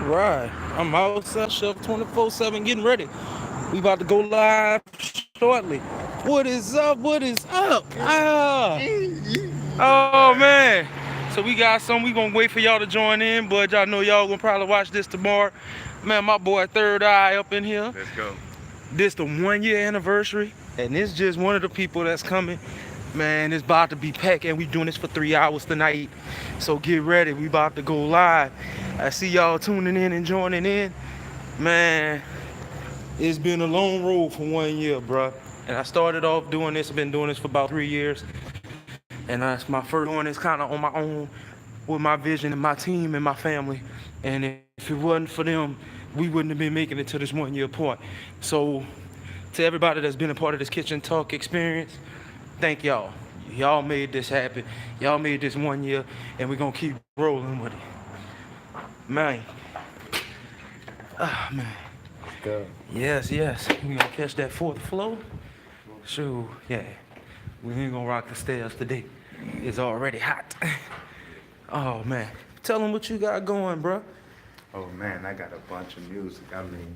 Right. I'm outside chef 24/7 getting ready. We about to go live shortly. What is up? What is up? Oh man. So we got some. We gonna wait for y'all to join in, but y'all know y'all gonna probably watch this tomorrow. Man, my boy Third Eye up in here. Let's go. This the 1 year anniversary, and it's just one of the people that's coming. Man, it's about to be packed, and we doing this for 3 hours tonight. So get ready. We about to go live. I see y'all tuning in and joining in. Man, it's been a long road for 1 year, bruh. And I started off doing this. I've been doing this for about 3 years. And that's my first one. It's kind of on my own with my vision and my team and my family. And if it wasn't for them, we wouldn't have been making it to this 1 year point. So to everybody that's been a part of this Kitchen Talk experience, thank y'all. Y'all made this happen. Y'all made this 1 year, and we're gonna keep rolling with it. Man. Ah, man. Go. Yes. We gonna catch that fourth floor? Sure, yeah. We ain't gonna rock the stairs today. It's already hot. Oh, man. Tell them what you got going, bro. Oh man, I got a bunch of music. I mean,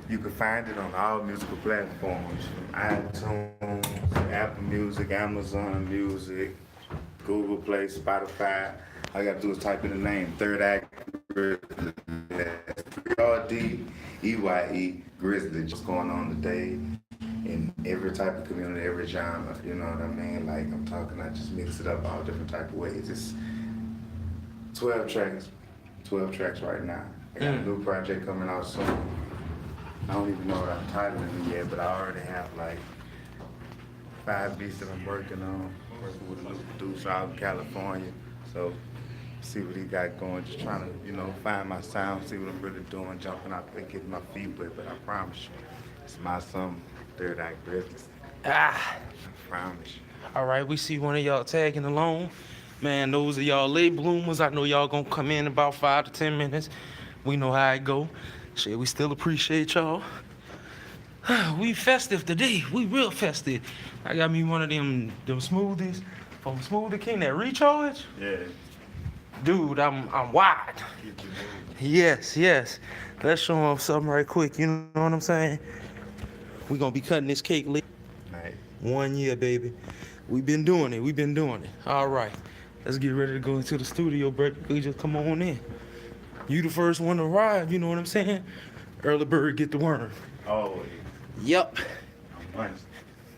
you can find it on all musical platforms, from iTunes, Apple Music, Amazon Music, Google Play, Spotify. All you gotta do is type in the name, Third Act Grizzly. That's RDEYE Grizzly. What's going on today in every type of community, every genre, you know what I mean? Like I'm talking, I just mix it up all different type of ways. It's 12 tracks. 12 tracks right now. I got a new project coming out soon. I don't even know what I'm titling it yet, but I already have like 5 beats that I'm working on. Working with a new producer out in California. So see what he got going. Just trying to, find my sound, see what I'm really doing, jumping out there, getting my feet wet. But I promise you, it's my song, Third Act Business. Ah. I promise you. All right, we see one of y'all tagging along. Man, those of y'all late bloomers, I know y'all gonna come in about 5 to 10 minutes. We know how it go. Shit, we still appreciate y'all. We festive today. We real festive. I got me one of them smoothies from Smoothie King that recharge. Yeah. Dude, I'm wide. Yes. Let's show them something right quick. You know what I'm saying? We gonna be cutting this cake late. Nice. 1 year, baby. We've been doing it. All right. Let's get ready to go into the studio, bro. We just come on in. You the first one to arrive, you know what I'm saying? Early bird get the worm. Oh, Yep. yeah.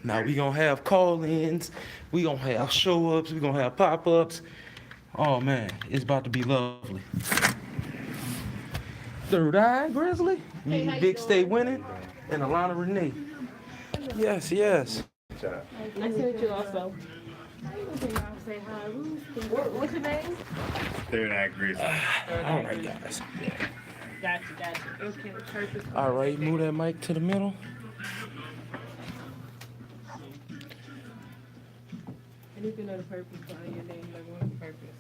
Now we gonna have call-ins, we gonna have show-ups, we gonna have pop-ups. Oh man, it's about to be lovely. Third Eye Grizzly, Big State Winning, and Alana Renee. Yes. Nice to meet you also. What's your name? Third Act Grizzly. All right, guys. Gotcha. Okay, perfect. All right, move that mic to the middle. I need to know the purpose behind your name. Like, what's the purpose?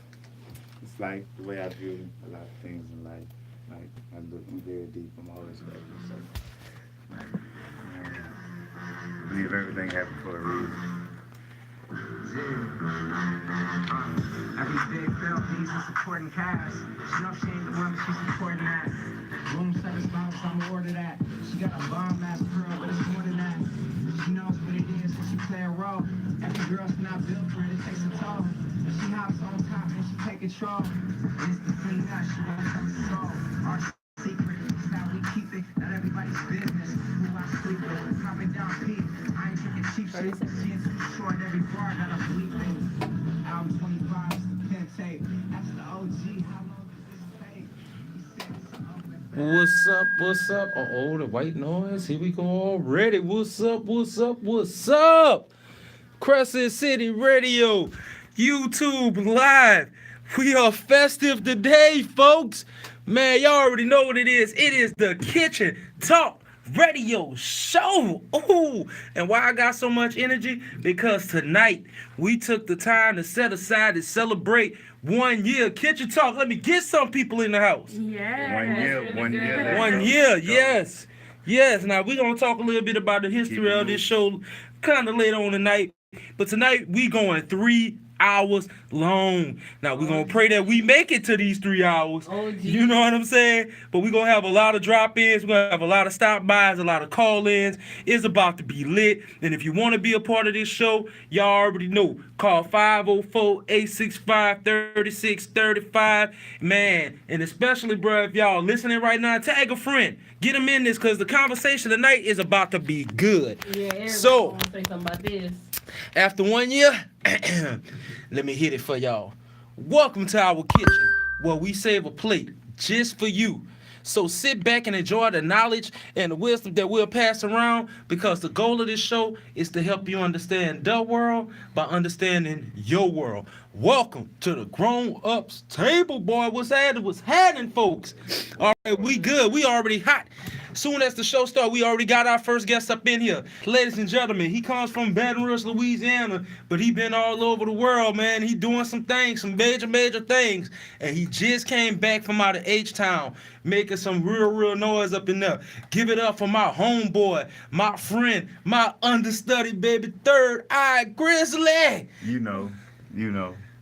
It's like the way I view a lot of things in life. Like I'm very deep. I'm always grateful. So, I believe everything happened for a reason. Every big bill needs a supporting cast. She know she ain't the one, but she's supporting that. Room service bounce, I'ma order that. She got a bomb ass girl, but it's more than that. She knows what it is, so she play a role. Every girl's not built for it, it takes a toll. But she hops on top and she take control. It's the thing that she won't tell us all. Our secret is how we keep it, not everybody's business. Who I sleep with, dropping down P. I ain't drinking cheap shit. She is too short, every bar got a bleep me. Album 25 is the pen tape. That's the OG. How long does this take? He said it's an open. What's up? Uh-oh, the white noise. Here we go already. What's up? Crescent City Radio, YouTube Live. We are festive today, folks. Man, y'all already know what it is. It is the Kitchen Talk Radio Show. Ooh, and why I got so much energy? Because tonight we took the time to set aside to celebrate 1 year. Kitchen Talk, let me get some people in the house. Yeah. 1 year. 1 year, yes. Now we're gonna talk a little bit about the history of this show kind of later on tonight. But tonight we going 3 hours long. Now we're gonna pray that we make it to these 3 hours. Oh, geez. You know what I'm saying? But we're gonna have a lot of drop-ins, we're gonna have a lot of stop-bys, a lot of call-ins. It's about to be lit. And if you want to be a part of this show, y'all already know. Call 504-865-3635. Man, and especially, bro, if y'all listening right now, tag a friend. Get them in this, because the conversation tonight is about to be good. Yeah, everybody So, want to say something about this. after 1 year, let me hit it for y'all. Welcome to our kitchen, where we save a plate just for you. So sit back and enjoy the knowledge and the wisdom that we'll pass around, because the goal of this show is to help you understand the world by understanding your world. Welcome to the Grown Ups Table, boy. What's happening, folks? All right, we good. We already hot. Soon as the show starts, we already got our first guest up in here. Ladies and gentlemen, he comes from Baton Rouge, Louisiana, but he been all over the world, man. He doing some things, some major things. And he just came back from out of H-Town, making some real noise up in there. Give it up for my homeboy, my friend, my understudy, baby, Third Eye Grizzly. You know.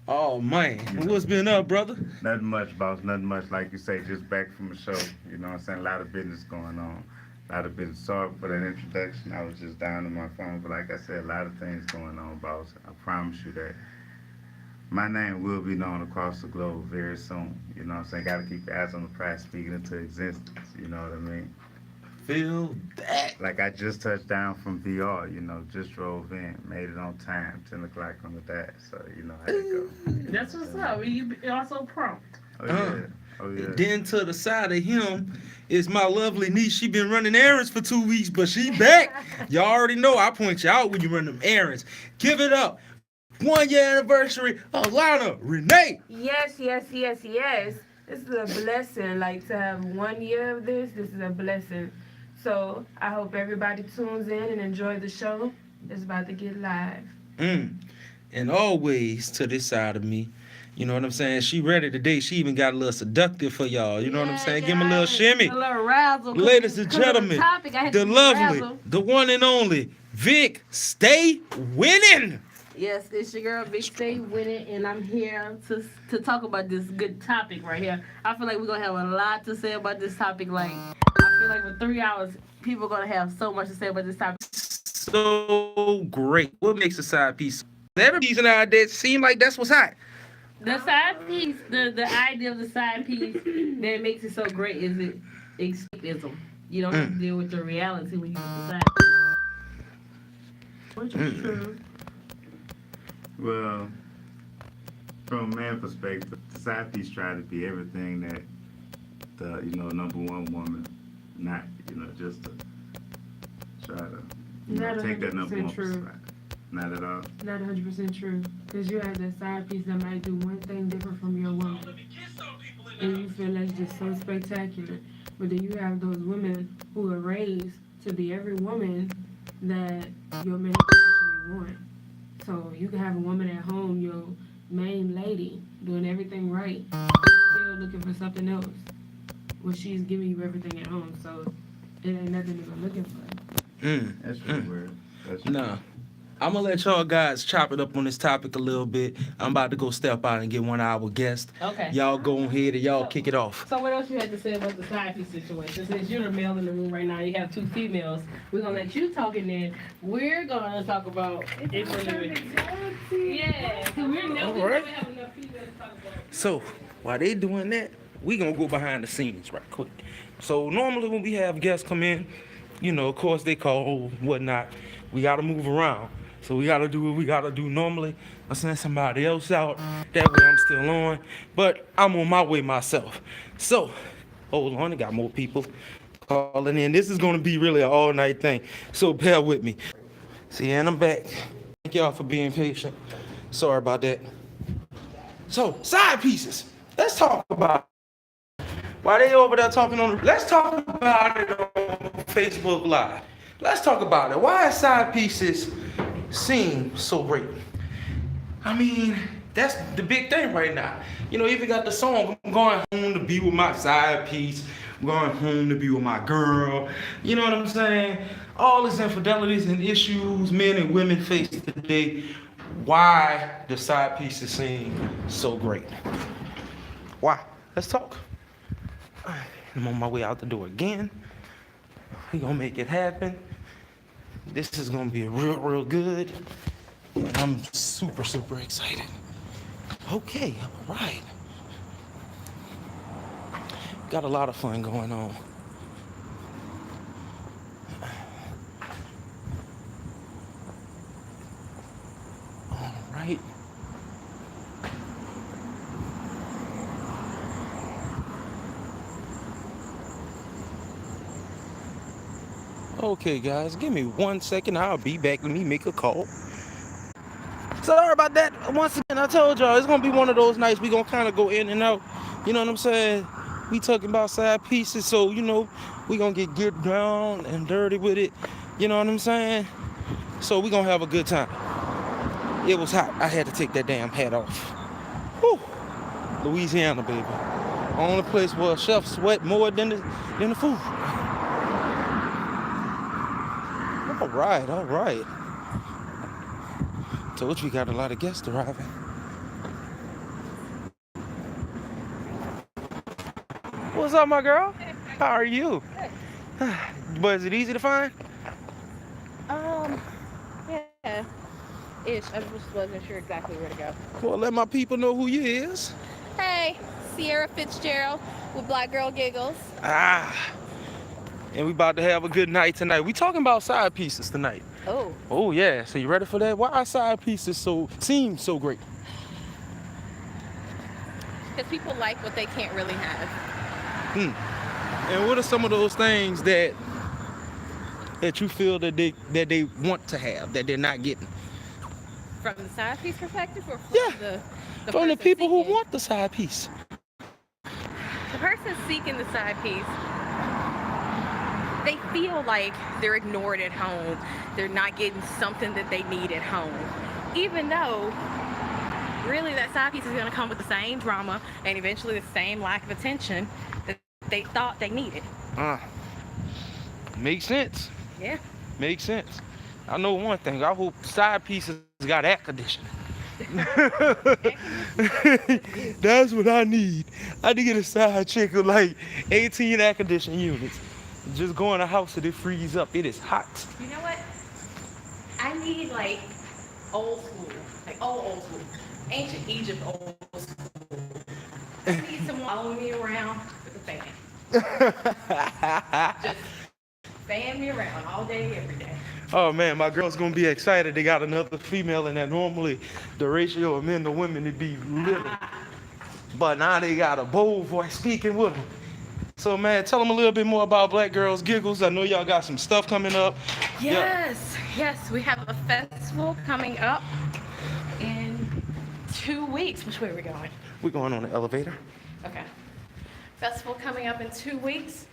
Oh, man. What's been up, brother? Nothing much, boss. Nothing much. Like you say, just back from the show. You know what I'm saying? A lot of business going on. A lot of business. Sorry for that introduction. I was just down on my phone. But like I said, a lot of things going on, boss. I promise you that. My name will be known across the globe very soon. You know what I'm saying? Got to keep your eyes on the prize, speaking into existence. You know what I mean? Feel that. Like I just touched down from VR, you know, just drove in, made it on time, 10 o'clock on the dot. So, you know how it go. That's what's up. You also prompt. Oh, yeah. Oh, yeah. Then to the side of him is my lovely niece. She been running errands for 2 weeks, but she back. Y'all already know I point you out when you run them errands. Give it up. 1 year anniversary of Lana Renee. Yes. This is a blessing. Like, to have 1 year of this is a blessing. So I hope everybody tunes in and enjoy the show. It's about to get live. And always to this side of me, you know what I'm saying? She ready today. She even got a little seductive for y'all. You know what I'm saying? Give him a little shimmy. A little razzle. Ladies and gentlemen, the lovely, the one and only Vic, stay winning. Yes, it's your girl, Big Stay Winning, and I'm here to talk about this good topic right here. I feel like we're going to have a lot to say about this topic. Like, I feel like for 3 hours, people are going to have so much to say about this topic. So great. What makes a side piece? Every piece nowadays seem like that's what's hot. The side piece, the idea of the side piece that makes it so great is it escapism. You don't have to deal with the reality when you do the side piece. Which is true. Well, from a man perspective, the side piece try to be everything that the, you know, number one woman, not, you know, just to try to, you know, Not take that number 100% one true. spot. Not at all. Not 100% true. Because you have that side piece that might do one thing different from your woman. And you feel that's just so spectacular. But then you have those women who are raised to be every woman that your man actually want. So you can have a woman at home, your main lady, doing everything right, still looking for something else. Well, she's giving you everything at home, so it ain't nothing you're looking for. That's really weird. That's really Nah. I'm gonna let y'all guys chop it up on this topic a little bit. I'm about to go step out and get one of our guests. Okay. Y'all go ahead and y'all kick it off. So what else you had to say about the side piece situation? Since you're the male in the room right now, you have two females. We're gonna let you talk, and then we're gonna talk about equilibrium. Yeah, because we never have enough females to talk about. So while they doing that, we gonna go behind the scenes right quick. So normally when we have guests come in, you know, of course they call whatnot. We gotta move around. So we gotta do what we gotta do normally. I send somebody else out. That way I'm still on. But I'm on my way myself. So, hold on, I got more people calling in. This is gonna be really an all-night thing. So bear with me. See, and I'm back. Thank y'all for being patient. Sorry about that. So, side pieces. Let's talk about it. While they over there talking on the, let's talk about it on Facebook Live. Let's talk about it. Why side pieces seem so great? I mean, that's the big thing right now. You know, even got the song, I'm going home to be with my side piece. I'm going home to be with my girl. You know what I'm saying? All these infidelities and issues men and women face today. why the side pieces seem so great. Why? Let's talk. I'm on my way out the door again. We gonna make it happen. This is gonna be real good. And I'm super excited. Okay, all right. Got a lot of fun going on. All right. Okay, guys, give me 1 second. I'll be back. Let me make a call. Sorry about that. Once again, I told y'all it's gonna be one of those nights we gonna kind of go in and out. You know what I'm saying? We talking about side pieces, so you know we gonna get down and dirty with it. You know what I'm saying? So we gonna have a good time. It was hot. I had to take that damn hat off. Whew. Louisiana, baby. Only place where chefs sweat more than the food. All right. Told you we got a lot of guests arriving. What's up, my girl? How are you? But is it easy to find? Yeah, ish. I just wasn't sure exactly where to go. Well, let my people know who you is. Hey, Sierra Fitzgerald with Black Girl Giggles. And we about to have a good night tonight. We talking about side pieces tonight. Oh. Oh yeah, so you ready for that? Why are side pieces seem so great? Because people like what they can't really have. And what are some of those things that you feel that they want to have that they're not getting? From the side piece perspective, or from Yeah. the From the person people who seeking? want the side piece. The person seeking the side piece, they feel like they're ignored at home. They're not getting something that they need at home. Even though, really, that side piece is going to come with the same drama and eventually the same lack of attention that they thought they needed. Makes sense. Yeah. Makes sense. I know one thing. I hope side pieces got air conditioning. That's what I need. I need to get a side chick with like 18 air conditioning units. Just go in the house and it freeze up. It is hot. You know what? I need like old school, like old school, ancient Egypt old school. I need someone following me around with a fan. Just fan me around all day, every day. Oh man, my girl's gonna be excited. They got another female in that. Normally the ratio of men to women would be little. But now they got a bold voice speaking with them. So man, tell them a little bit more about Black Girls Giggles. I know y'all got some stuff coming up. Yes, we have a festival coming up in 2 weeks. Which way are we going? We're going on the elevator. Okay. Festival coming up in 2 weeks.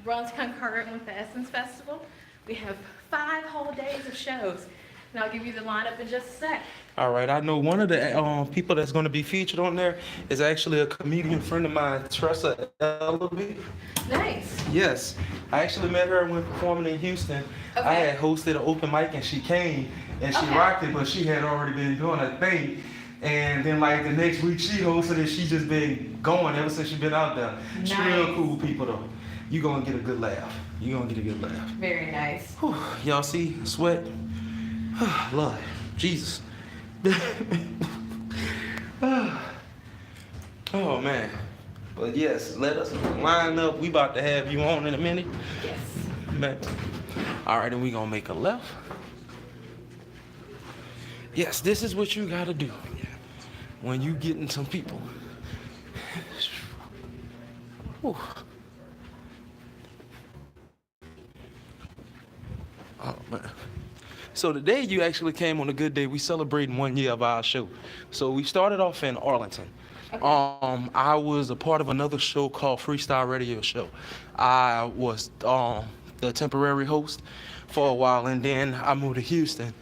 Runs concurrent with the Essence Festival. We have 5 whole days of shows. And I'll give you the lineup in just a sec. All right, I know one of the people that's going to be featured on there is actually a comedian friend of mine, Tressa Ellaby. Nice. Yes, I actually met her when performing in Houston. Okay. I had hosted an open mic and she came and she rocked it, but she had already been doing her thing. And then like the next week she hosted it, she just been going ever since she been out there. She's real cool people though. You gonna get a good laugh. You gonna get a good laugh. Very nice. Whew, y'all see, sweat. Lord, Jesus. Oh man. But yes, let us line up. We about to have you on in a minute. Yes. Man. All right, and we gonna make a left. Yes, this is what you gotta do when you getting some people. Whew. Oh man. So today you actually came on a good day. We celebrating 1 year of our show. So we started off in Arlington. I was a part of another show called Freestyle Radio Show. I was the temporary host for a while, and then I moved to Houston,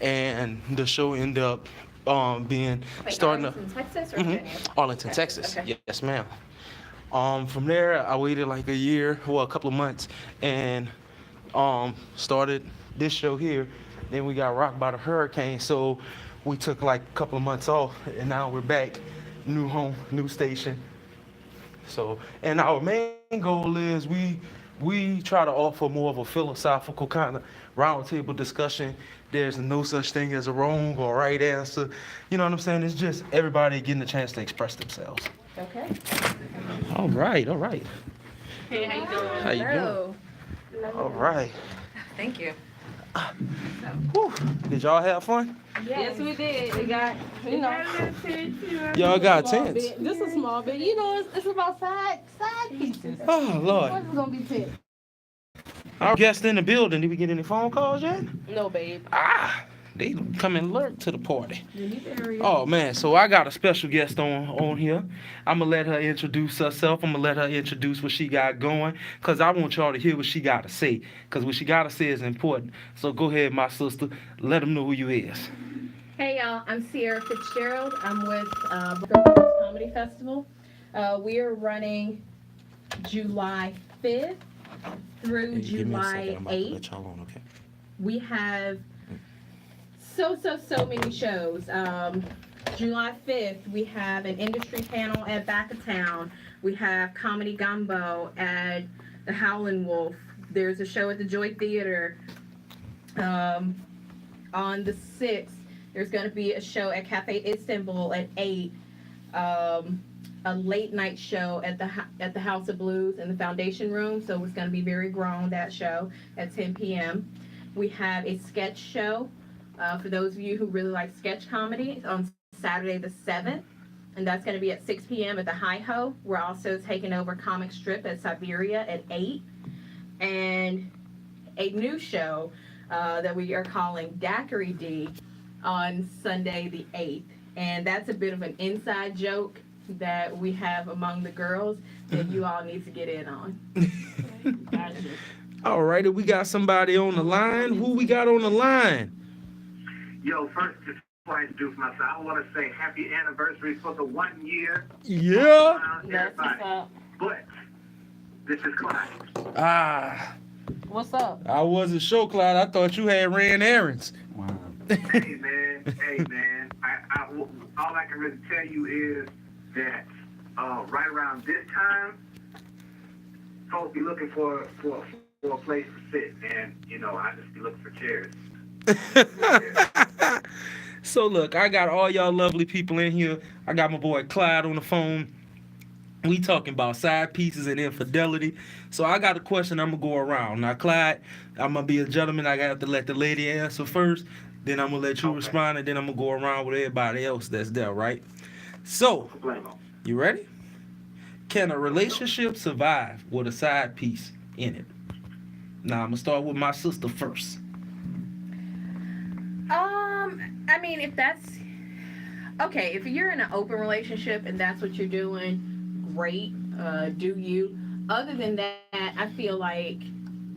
and the show ended up being starting Arlington, Texas, or Virginia? Arlington, Okay, Texas. okay. Yes, ma'am. From there, I waited like a year, well, a couple of months, and started this show here. Then we got rocked by the hurricane, so we took like a couple of months off, and now we're back, new home, new station. So, and our main goal is we try to offer more of a philosophical kind of roundtable discussion. There's no such thing as a wrong or right answer. You know what I'm saying? It's just everybody getting a chance to express themselves. Okay. All right, all right. Hey, how you doing? How you Hello. doing? All right. Thank you. Whew. Did y'all have fun? Yes, we did. We got, you know. Y'all got small tents. bit. Just a small bit. You know, it's about side pieces. Oh Lord. What's gonna be tent? Our guests in the building. Did we get any phone calls yet? No, babe. They come and lurk to the party. You need to hurry up. Oh man, so I got a special guest on here. I'm gonna let her introduce herself. I'm gonna let her introduce what she got going, cause I want y'all to hear what she got to say, cause what she got to say is important. So go ahead, my sister. Let them know who you is. Hey y'all, I'm Sierra Fitzgerald. I'm with Girls Comedy Festival. We are running July 5th through July 8th. Y'all on, okay? We have so many shows. July 5th, we have an industry panel at Back of Town. We have Comedy Gumbo at the Howlin' Wolf. There's a show at the Joy Theater. On the 6th, there's going to be a show at Cafe Istanbul at 8. A late night show at the House of Blues in the Foundation Room. So it's going to be very grown, that show, at 10 p.m. We have a sketch show for those of you who really like sketch comedy on Saturday the 7th. And that's going to be at 6 p.m. at the Hi-Ho. We're also taking over Comic Strip at Siberia at 8. And a new show that we are calling Daiquiri D on Sunday the 8th. And that's a bit of an inside joke that we have among the girls that you all need to get in on. Gotcha. All righty, we got somebody on the line. Who we got on the line? Yo, first, just before I introduce myself, I want to say happy anniversary for the 1 year. Yeah. That's what's up. But this is Clyde. What's up? I wasn't sure, Clyde. I thought you had ran errands. Wow. Hey, man. All I can really tell you is that right around this time, folks be looking for a place to sit, and I just be looking for chairs. So look, I got all y'all lovely people in here. I got my boy Clyde on the phone. We talking about side pieces and infidelity. So I got a question I'm gonna go around. Now, Clyde, I'm gonna be a gentleman. I got to let the lady answer first. Then I'm gonna let you respond, and then I'm gonna go around with everybody else that's there, right? So, you ready? Can a relationship survive with a side piece in it? Now I'm gonna start with my sister first. I mean, if that's okay, if you're in an open relationship and that's what you're doing, great. Do you? Other than that, I feel like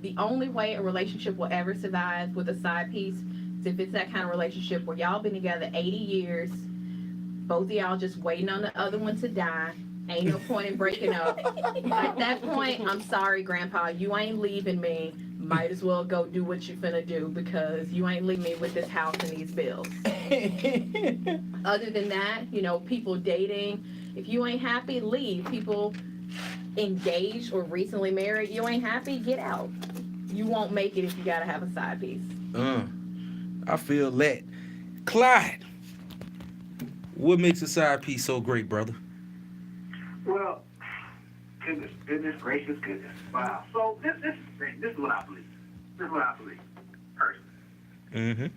the only way a relationship will ever survive with a side piece is if it's that kind of relationship where y'all been together 80 years, both of y'all just waiting on the other one to die. Ain't no point in breaking up. At that point, I'm sorry, Grandpa, you ain't leaving me. Might as well go do what you finna do because you ain't leaving me with this house and these bills. Other than that, people dating, if you ain't happy, leave. People engaged or recently married, you ain't happy, get out. You won't make it if you gotta have a side piece. I feel that. Clyde, what makes a side piece so great, brother? Well, goodness gracious, goodness. Wow. So this is what I believe. This is what I believe, personally. Mm-hmm.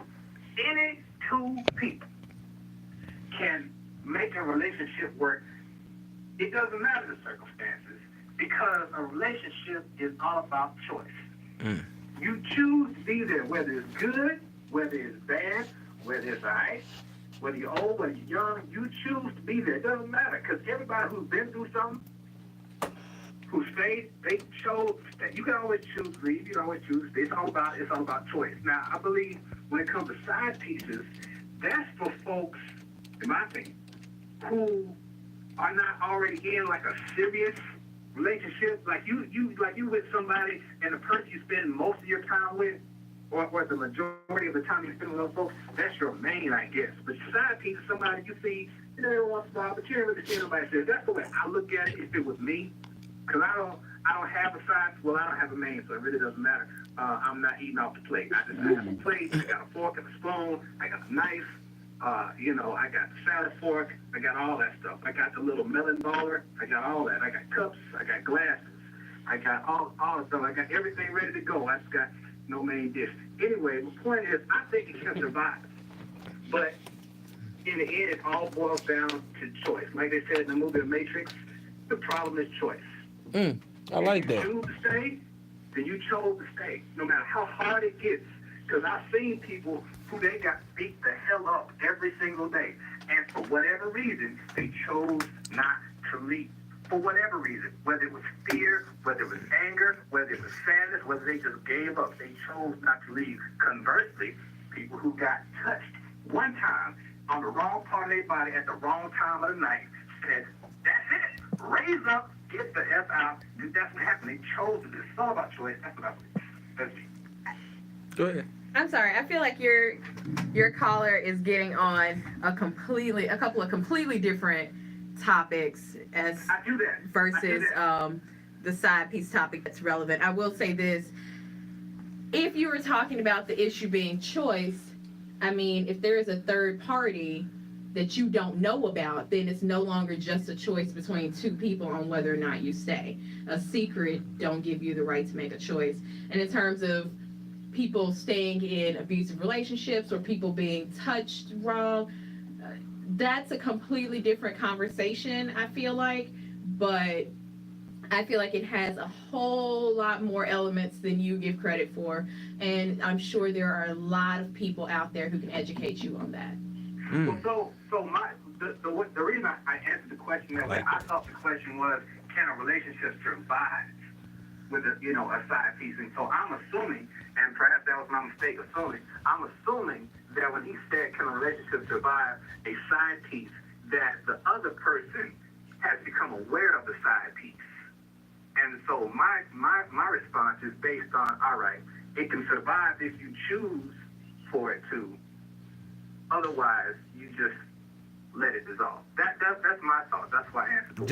Any two people can make a relationship work. It doesn't matter the circumstances because a relationship is all about choice. You choose to be there, whether it's good, whether it's bad, whether it's alright, whether you're old, whether you're young, you choose to be there. It doesn't matter because everybody who's been through something, who stayed, they chose to stay. You can always choose to leave. You can always choose to stay. It's all about choice. Now, I believe when it comes to side pieces, that's for folks, in my opinion, who are not already in like a serious relationship. Like you with somebody and the person you spend most of your time with or the majority of the time you spend with those folks, that's your main, I guess. But your side piece is somebody you see, every once in a while, but you don't really see nobody say, that's the way I look at it if it was me. Because I don't have a side, well, I don't have a main, so it really doesn't matter. I'm not eating off the plate. I have a plate, I got a fork and a spoon, I got a knife, I got the salad fork, I got all that stuff. I got the little melon baller, I got all that. I got cups, I got glasses, I got all the stuff. I got everything ready to go. I just got no main dish. Anyway, the point is, I think it can survive. But in the end, it all boils down to choice. Like they said in the movie The Matrix, the problem is choice. I like that. If you choose to stay, then you chose to stay, no matter how hard it gets. Because I've seen people who they got beat the hell up every single day. And for whatever reason, they chose not to leave. For whatever reason, whether it was fear, whether it was anger, whether it was sadness, whether they just gave up, they chose not to leave. Conversely, people who got touched one time on the wrong part of their body at the wrong time of the night said, that's it, raise up, get the F out, and that's what happened. They chose to do it. It's all about choice. That's what I believe. That's me. Go ahead. I'm sorry. I feel like your caller is getting on a couple of completely different topics as I do that. versus the side piece topic that's relevant. I will say this: if you were talking about the issue being choice, I mean, if there is a third party that you don't know about, then it's no longer just a choice between two people on whether or not you stay. A secret don't give you the right to make a choice. And in terms of people staying in abusive relationships or people being touched wrong, that's a completely different conversation, I feel like. But I feel like it has a whole lot more elements than you give credit for. And I'm sure there are a lot of people out there who can educate you on that. Well, the reason I answered the question that way, I thought the question was, can a relationship survive with a side piece? And so I'm assuming, and perhaps that was my mistake, I'm assuming that when he said, can a relationship survive a side piece, that the other person has become aware of the side piece. And so my response is based on, all right, it can survive if you choose for it to. Otherwise, you just let it dissolve. That's my thought. That's why I answered.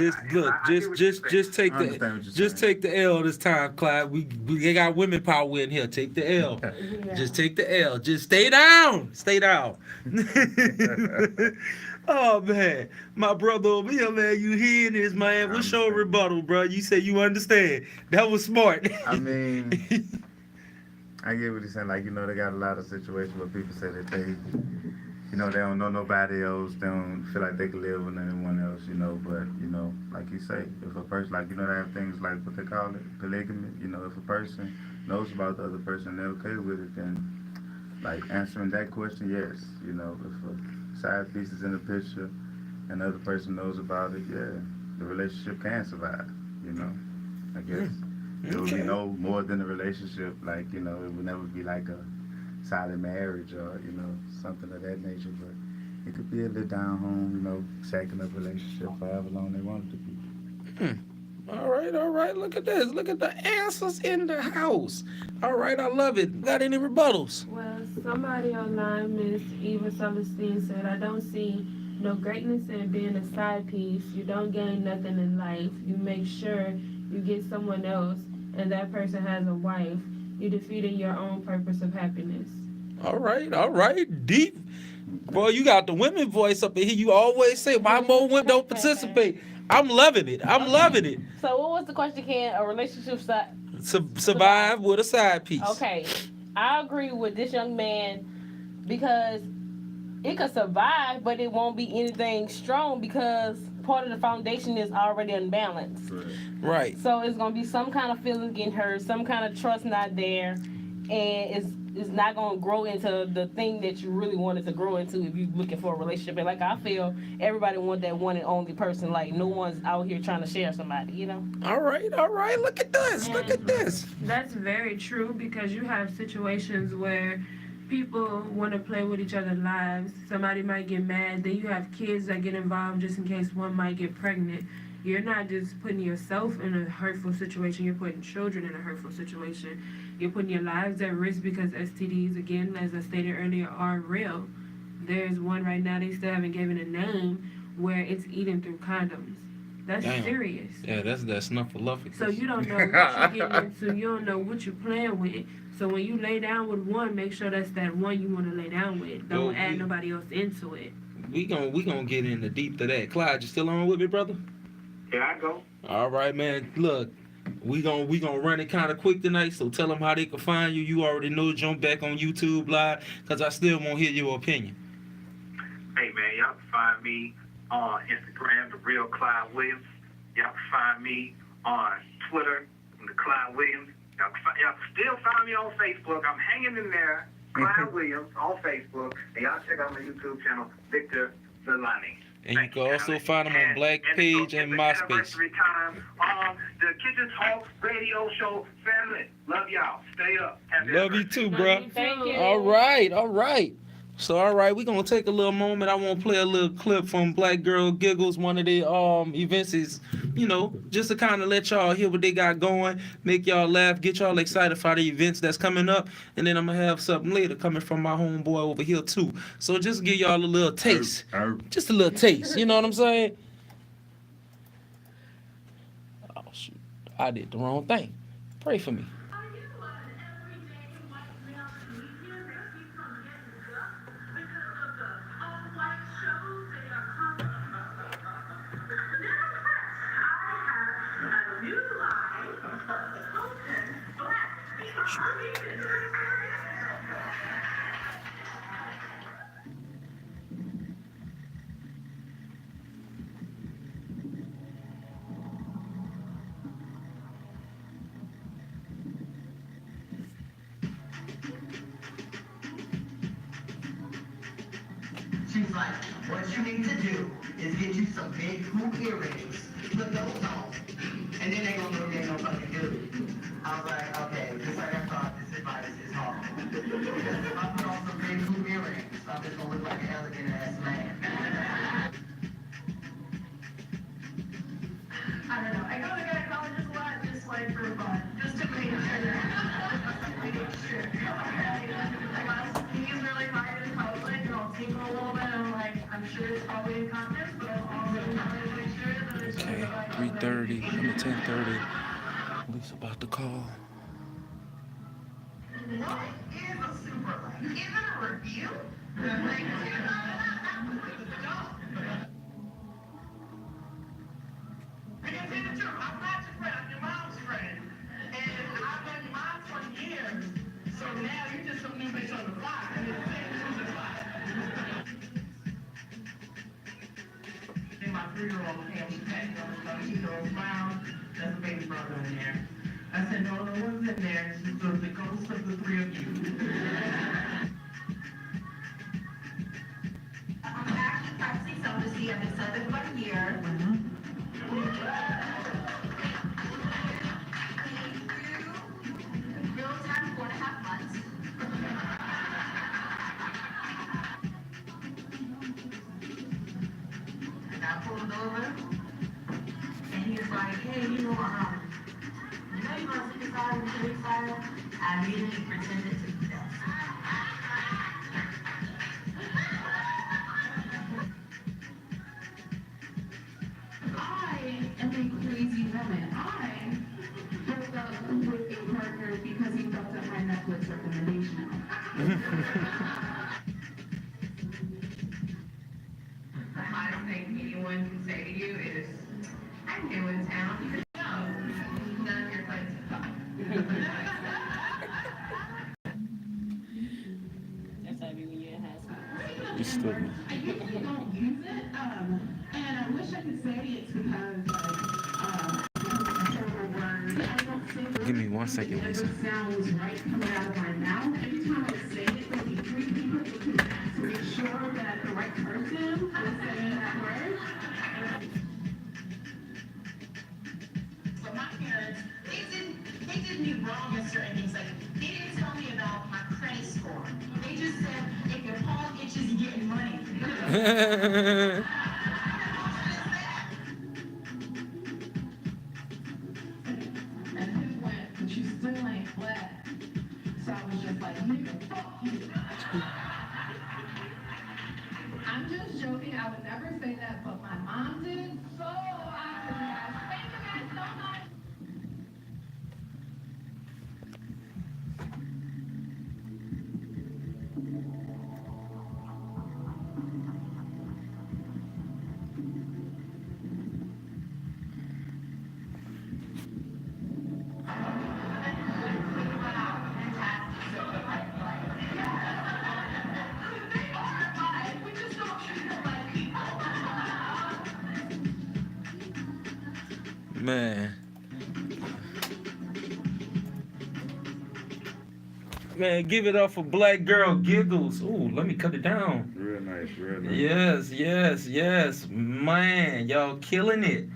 Just take the L this time, Clyde. We got women power in here. Take the L. Yeah. Just take the L. Just stay down. Stay down. Oh man, my brother over here, man. You hearing this, man? What's your rebuttal, bro? You say you understand. That was smart. I mean, I get what he's saying. Like, they got a lot of situations where people say that they don't know nobody else. They don't feel like they can live with anyone else, But, like you say, if a person, they have things like what they call it, polygamy. If a person knows about the other person and they're okay with it, then, like, answering that question, yes. If a side piece is in the picture and the other person knows about it, yeah, the relationship can survive, I guess. It would be no more than a relationship, like, it would never be like a solid marriage or, something of that nature, but it could be a little down home, second up relationship for however long they want it to be. All right. Look at this. Look at the answers in the house. All right, I love it. Got any rebuttals? Well, somebody online, Miss Eva Celestine, said, I don't see no greatness in being a side piece. You don't gain nothing in life. You make sure you get someone else, and that person has a wife. You defeated your own purpose of happiness. All right. Deep. Boy, you got the women voice up in here. You always say, why more women don't participate? I'm loving it. So what was the question? Can a relationship Survive with a side piece. Okay, I agree with this young man because it could survive, but it won't be anything strong because part of the foundation is already unbalanced. Right. So it's gonna be some kind of feelings getting hurt, some kind of trust not there, and it's not gonna grow into the thing that you really wanted to grow into if you're looking for a relationship. And like I feel, everybody wants that one and only person. Like no one's out here trying to share somebody, All right. Look at this. That's very true because you have situations where people want to play with each other's lives. Somebody might get mad. Then you have kids that get involved just in case one might get pregnant. You're not just putting yourself in a hurtful situation. You're putting children in a hurtful situation. You're putting your lives at risk because STDs, again, as I stated earlier, are real. There's one right now they still haven't given a name where it's eating through condoms. That's Damn. serious. Yeah, that's snuffleupagus. So you don't know what you're getting into. You don't know what you're playing with. So when you lay down with one, make sure that's that one you want to lay down with. Don't Well, add nobody else into it. We gonna get in the deep to that. Clyde, you still on with me, brother? Here I go. All right, man. Look, we gonna run it kind of quick tonight. So tell them how they can find you. You already know. Jump back on YouTube Live, cause I still won't hear your opinion. Hey, man, y'all can find me on Instagram, The Real Clyde Williams. Y'all can find me on Twitter, The Clyde Williams. Y'all can still find me on Facebook. I'm hanging in there, Clyde Williams, on Facebook. And y'all check out my YouTube channel, Victor Villani. And you can also find them on Black Page and MySpace. Anniversary time on the Kitchen Talk Radio Show family. Love y'all. Stay up. Happy Love you anniversary. too, bro. Thank you. All right. So, all right, we're going to take a little moment. I want to play a little clip from Black Girl Giggles, one of the events is, just to kind of let y'all hear what they got going, make y'all laugh, get y'all excited for the events that's coming up. And then I'm going to have something later coming from my homeboy over here, too. So just give y'all a little taste. Just a little taste. You know what I'm saying? Oh, shoot. I did the wrong thing. Pray for me. She's like, what you need to do is get you some big hoop earrings, put those on, and then they gonna know they ain't no fucking good. I was like, okay, just like I thought, this advice is hard. If I put on some big hoop earrings, I'm just gonna look like an elegant ass man. I don't know. I go to gynecologist a lot just like for fun, just to make sure. He's really hard in public, and I'll tinkle a little bit, and I'm like, I'm sure it's probably incontinence, but I'll also make sure that it's Okay, like 3:30, 10:30. Police about to call. what is a super like? Is it a review? Like, because it's true, I'm not your friend, I'm your mom's friend. And I've known your mom for years. So now you're just some new bitch on the block. And it's the same news as mine. And my 3-year-old came to pet me on the phone. She goes, wow, that's a baby brother in there. I said, no, no one's in there. It's just the ghost of the three of you. I'm actually practicing celibacy. I've been celibate for about a year. Real time, 4.5 months. And I pulled over, and he was like, hey, you want to see the side and the side? I immediately pretended to be deaf. I am a crazy woman. I broke up with a partner because he fucked up my Netflix recommendation. The hottest thing anyone can say to you is, I'm new in town. No, none of your friends have talked. That's how I be when you're in high school. You stupid. I usually don't use it, and I wish I could say it's because, I don't say Give me 1 second, it Lisa. never sounds right coming out of my mouth. Every time I say it, there'll be 3 people to make sure that the right person is saying that word. So my parents, they did me wrong in certain things. Like, they didn't tell me about my credit score. They just said, if your palm itches, you're getting money. And who went, but you still ain't black. that, but my mom did, so I apologize. Thank you guys so much. Man, give it up for Black Girl Giggles. Ooh, let me cut it down. Real nice, real nice. Yes. Man, y'all killing it.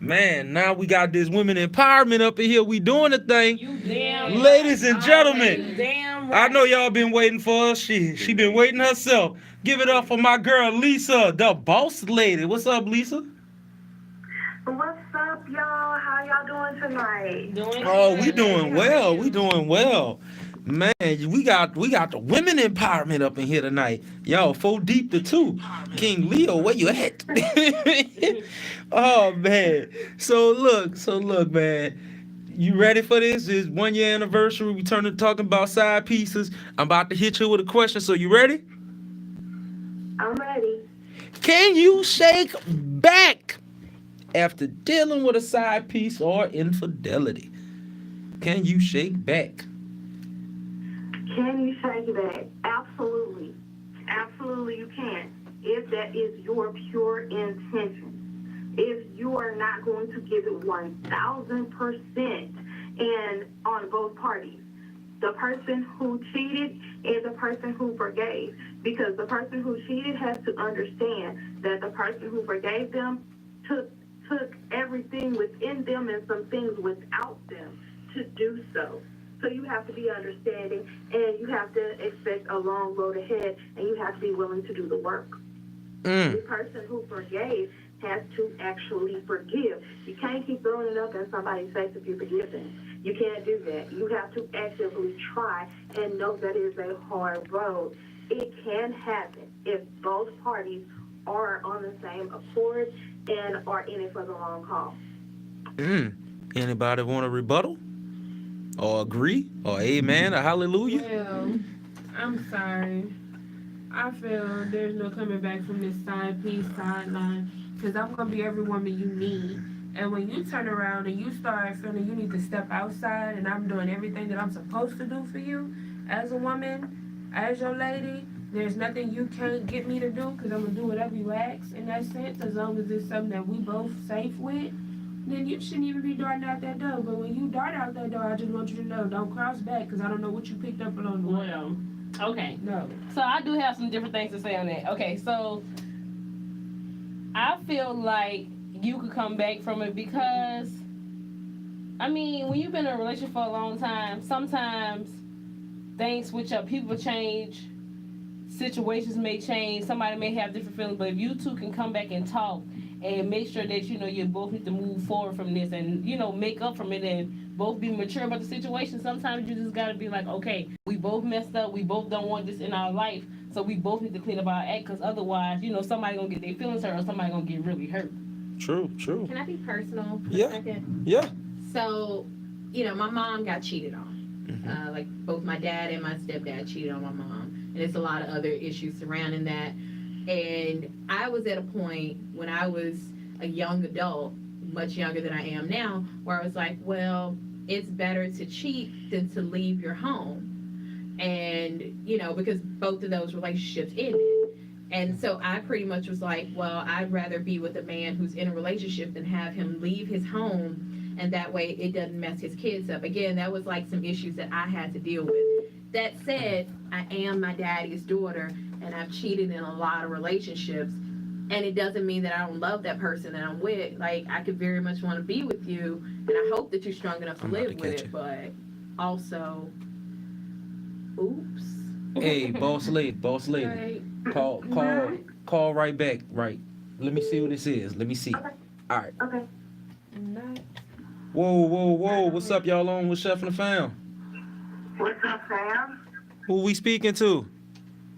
Man, now we got this women empowerment up in here. We doing the thing. You damn Ladies right. and gentlemen, You damn right. I know y'all been waiting for us. She been waiting herself. Give it up for my girl Lisa, the boss lady. What's up, Lisa? What's up, y'all? How y'all doing tonight? Oh, we doing well. We doing well. Man, we got the women empowerment up in here tonight. Yo, 4 deep to 2. King Leo, where you at? Oh man. So look, man. You ready for this? It's 1 year anniversary. We turn to talking about side pieces. I'm about to hit you with a question. So you ready? I'm ready. Can you shake back after dealing with a side piece or infidelity? Can you shake back? Can you shake back? Absolutely. Absolutely you can. If that is your pure intention. If you are not going to give it 1,000% and on both parties. The person who cheated and the person who forgave. Because the person who cheated has to understand that the person who forgave them took everything within them and some things without them to do so. So you have to be understanding, and you have to expect a long road ahead, and you have to be willing to do the work. The person who forgave has to actually forgive. You can't keep throwing it up in somebody's face if you forgive them. You can't do that. You have to actively try and know that is a hard road. It can happen if both parties are on the same accord and are in it for the long haul. Anybody want a rebuttal? Or agree? Or amen? Or hallelujah? Well, I'm sorry. I feel there's no coming back from this side piece, sideline, because I'm going to be every woman you need. And when you turn around and you start feeling you need to step outside and I'm doing everything that I'm supposed to do for you as a woman, as your lady, there's nothing you can't get me to do because I'm going to do whatever you ask in that sense, as long as it's something that we both safe with. Then you shouldn't even be darting out that door. But when you dart out that door, I just want you to know, don't cross back because I don't know what you picked up along the way. Well, okay. No. So I do have some different things to say on that. Okay, so I feel like you could come back from it because, I mean, when you've been in a relationship for a long time, sometimes things switch up. People change. Situations may change. Somebody may have different feelings. But if you two can come back and talk and make sure that, you know, you both need to move forward from this and, you know, make up from it and both be mature about the situation. Sometimes you just got to be like, okay, we both messed up. We both don't want this in our life. So we both need to clean up our act because otherwise, you know, somebody going to get their feelings hurt or somebody going to get really hurt. True. Can I be personal for Yeah. a second? Yeah. So, you know, my mom got cheated on. Like both my dad and my stepdad cheated on my mom. And there's a lot of other issues surrounding that. And I was at a point when I was a young adult, much younger than I am now, where I was like, well, it's better to cheat than to leave your home. And, you know, because both of those relationships ended. And so I pretty much was like, well, I'd rather be with a man who's in a relationship than have him leave his home. And that way it doesn't mess his kids up. Again, that was like some issues that I had to deal with. That said, I am my daddy's daughter, and I've cheated in a lot of relationships. And it doesn't mean that I don't love that person that I'm with. Like, I could very much want to be with you, and I hope that you're strong enough to live with it. But also, oops. Hey, boss lady. Right. Call right back. Right. Let me see what this is. Let me see. Okay. All right. Okay. Not Whoa. What's up, y'all on with Chef and the Fam? What's up, fam? Who we speaking to?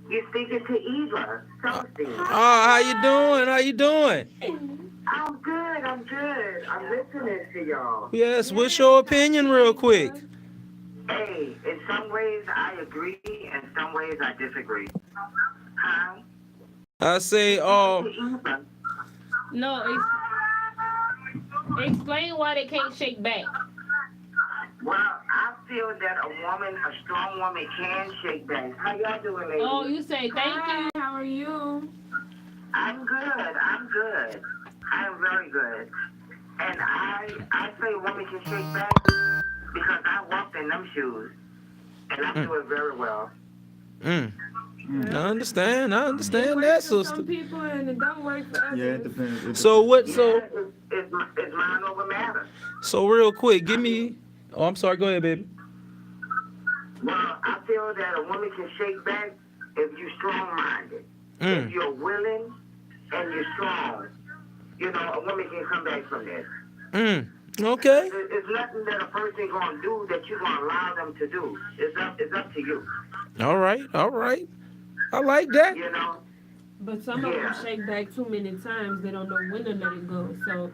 You're speaking to Eva Celestine. Oh, how you doing? How you doing? I'm good. I'm listening to y'all. Yes, what's your opinion real quick? Hey, in some ways I agree, in some ways I disagree. Huh? I say, Eva. No, explain why they can't shake back. Well, I feel that a strong woman can shake back. How y'all doing, ladies? Oh, you say thank you. How are you? I'm good. I'm very good. And I say a woman can shake back because I walked in them shoes. And I do it very well. I understand It that, works for sister. some people and it don't work for others. Yeah, it depends. So what? Yeah, So it's mind over matter. so real quick, give me. Oh, I'm sorry. Go ahead, baby. Well, I feel that a woman can shake back if you're strong-minded. If you're willing and you're strong, you know, a woman can come back from this. Okay. It's nothing that a person gonna do that you're gonna allow them to do. It's up to you. All right. I like that. You know. But some of them shake back too many times. They don't know when to let it go. So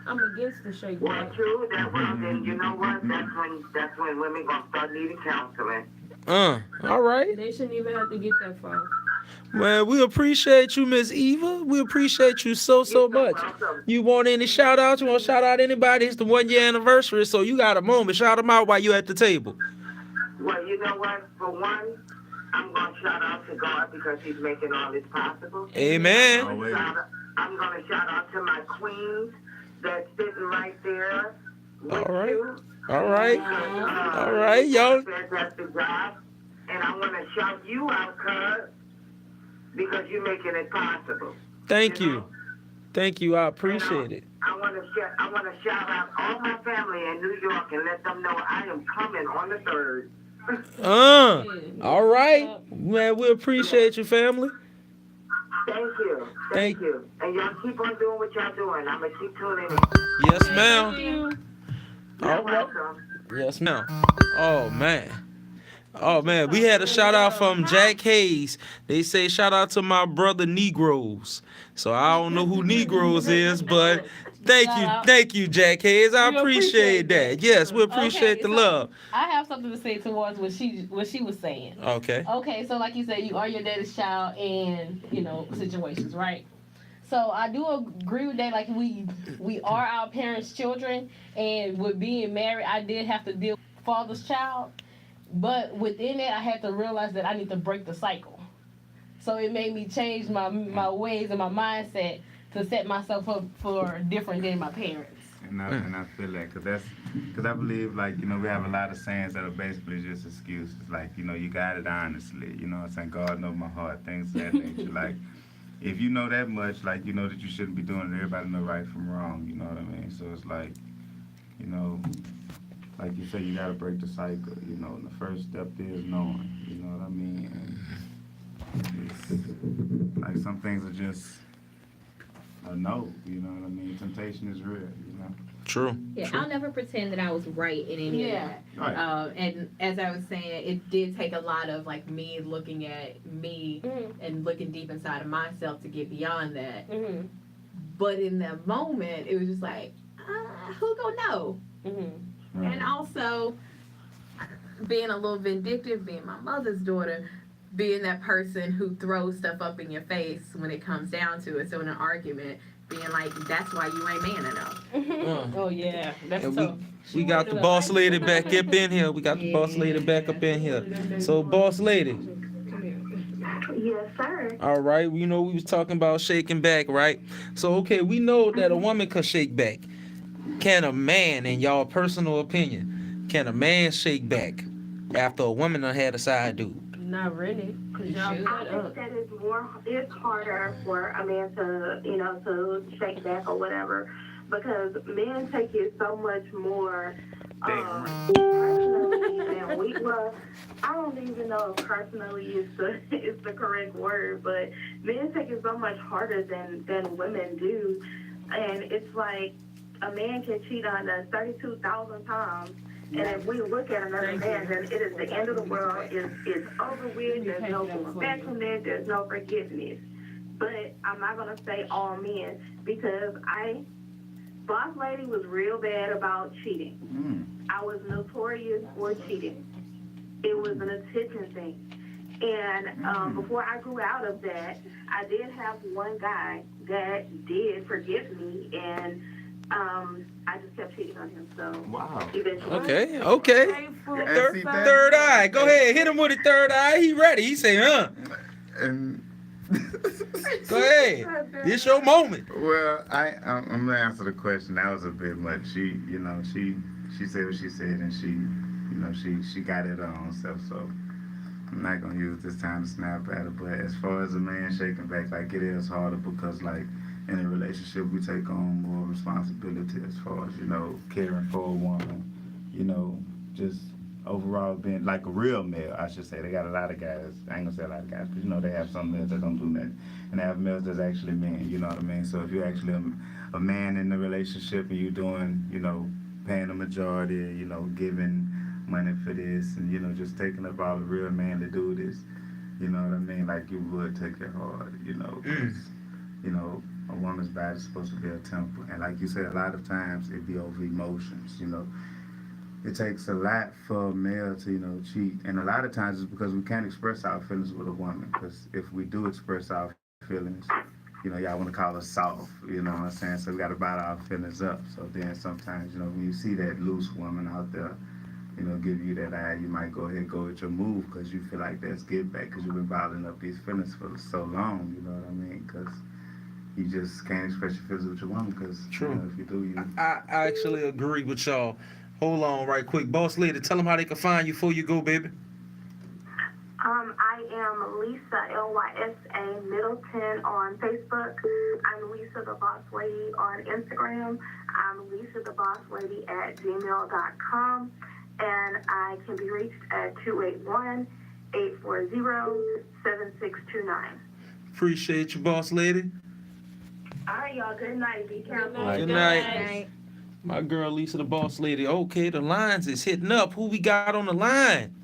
I'm against the shake Well, back. true. Then you know what? That's when women gonna start needing counseling. All right. They shouldn't even have to get that far. Well, we appreciate you, Miss Eva. We appreciate you so much. Welcome. You want any shout outs? You want to shout out anybody? It's the 1 year anniversary, so you got a moment. Shout them out while you at the table. Well, you know what? For one, I'm gonna shout out to God because He's making all this possible. Amen. I'm gonna shout out to my queens that's sitting right there with All right. you. All right. All right, y'all. Fantastic job. And I want to shout you out, cuz, because you're making it possible. Thank you. know? Thank you. I appreciate it. I want to shout out all my family in New York and let them know I am coming on the 3rd. All right. Man, we appreciate you, family. Thank you. Thank you. And y'all keep on doing what y'all doing. I'm going to keep tuning in. Yes, ma'am. You're All right. welcome. Yes, ma'am. Oh man, we had a shout out from Jack Hayes. They say shout out to my brother Negroes. So I don't know who Negroes is, but thank you, Jack Hayes. I We appreciate that. Yes, we appreciate the love. I have something to say towards what she was saying. Okay. Okay, so like you said, you are your daddy's child in, situations, right? So I do agree with that. Like we are our parents' children, and with being married, I did have to deal with father's child. But within it, I had to realize that I need to break the cycle. So it made me change my ways and my mindset to set myself up for different than my parents. And I feel that, because I believe, like, we have a lot of sayings that are basically just excuses. Like, you got it honestly, what I'm saying? God knows my heart, things of that nature. Like, if you know that much, like, you know that you shouldn't be doing it. Everybody know right from wrong, you know what I mean? So it's like, like you say, you got to break the cycle, and the first step is knowing, you know what I mean? And it's, like, some things are just a no, you know what I mean? Temptation is real, True. Yeah, I'll never pretend that I was right in any of that. Right. And as I was saying, it did take a lot of like me looking at me and looking deep inside of myself to get beyond that. Mm-hmm. But in that moment, it was just like, who gonna know? Mm-hmm. And also being a little vindictive, being my mother's daughter, being that person who throws stuff up in your face when it comes down to it. So in an argument, being like, that's why you ain't man enough. Oh yeah, that's And tough. we got the boss lady back up in here. We got the boss lady back up in here. So, boss lady. Yes, sir. All right, we was talking about shaking back, right? So, okay, we know that a woman could shake back. Can a man, in y'all personal opinion, can a man shake back after a woman done had a side dude? Not really. Cause y'all I cut think up. that it's harder for a man to, to shake back or whatever, because men take it so much more personally than we. Well, I don't even know if personally is the correct word, but men take it so much harder than women do, and it's like a man can cheat on us 32,000 times, And if we look at another man, then it is the end of the world. It's over with. There's no going back from it. There's no forgiveness. But I'm not going to say all men because Boss Lady was real bad about cheating. I was notorious for cheating. It was an attention thing. And before I grew out of that, I did have one guy that did forgive me, and I just kept cheating on him. So eventually. Okay. Third eye. Go ahead. Hit him with a third eye. He ready. He say, huh? And go ahead. It's your moment. Well, I'm gonna answer the question. That was a bit much. She said what she said, and she got it her own self. So I'm not gonna use this time to snap at her. But as far as a man shaking back, like it is harder because like in a relationship we take on more responsibility as far as caring for a woman, just overall being like a real male, I should say. They got a lot of guys. I ain't gonna say a lot of guys, but they have some males that don't do nothing, and they have males that's actually men. You know what I mean? So if you're actually a man in the relationship and you're doing, paying the majority, giving money for this, and just taking up all the real man to do this, you know what I mean? Like you would take it hard, 'cause, a woman's body is supposed to be a temple, and like you said, a lot of times it be over emotions, It takes a lot for a male to, cheat. And a lot of times it's because we can't express our feelings with a woman. Because if we do express our feelings, y'all want to call us soft, you know what I'm saying? So we got to bottle our feelings up. So then sometimes, when you see that loose woman out there, give you that eye, you might go ahead and go with your move because you feel like that's get back because you've been bottling up these feelings for so long, you know what I mean? Because you just can't express your feelings with your woman because, if you do, I actually agree with y'all. Hold on right quick. Boss Lady, tell them how they can find you before you go, baby. I am Lisa, Lysa Middleton on Facebook. I'm Lisa the Boss Lady on Instagram. I'm Lisa the Boss Lady at gmail.com. And I can be reached at 281-840-7629. Appreciate you, Boss Lady. All right, y'all. Good night. Be careful. Good night. My girl Lisa the Boss Lady. Okay, the lines is hitting up. Who we got on the line?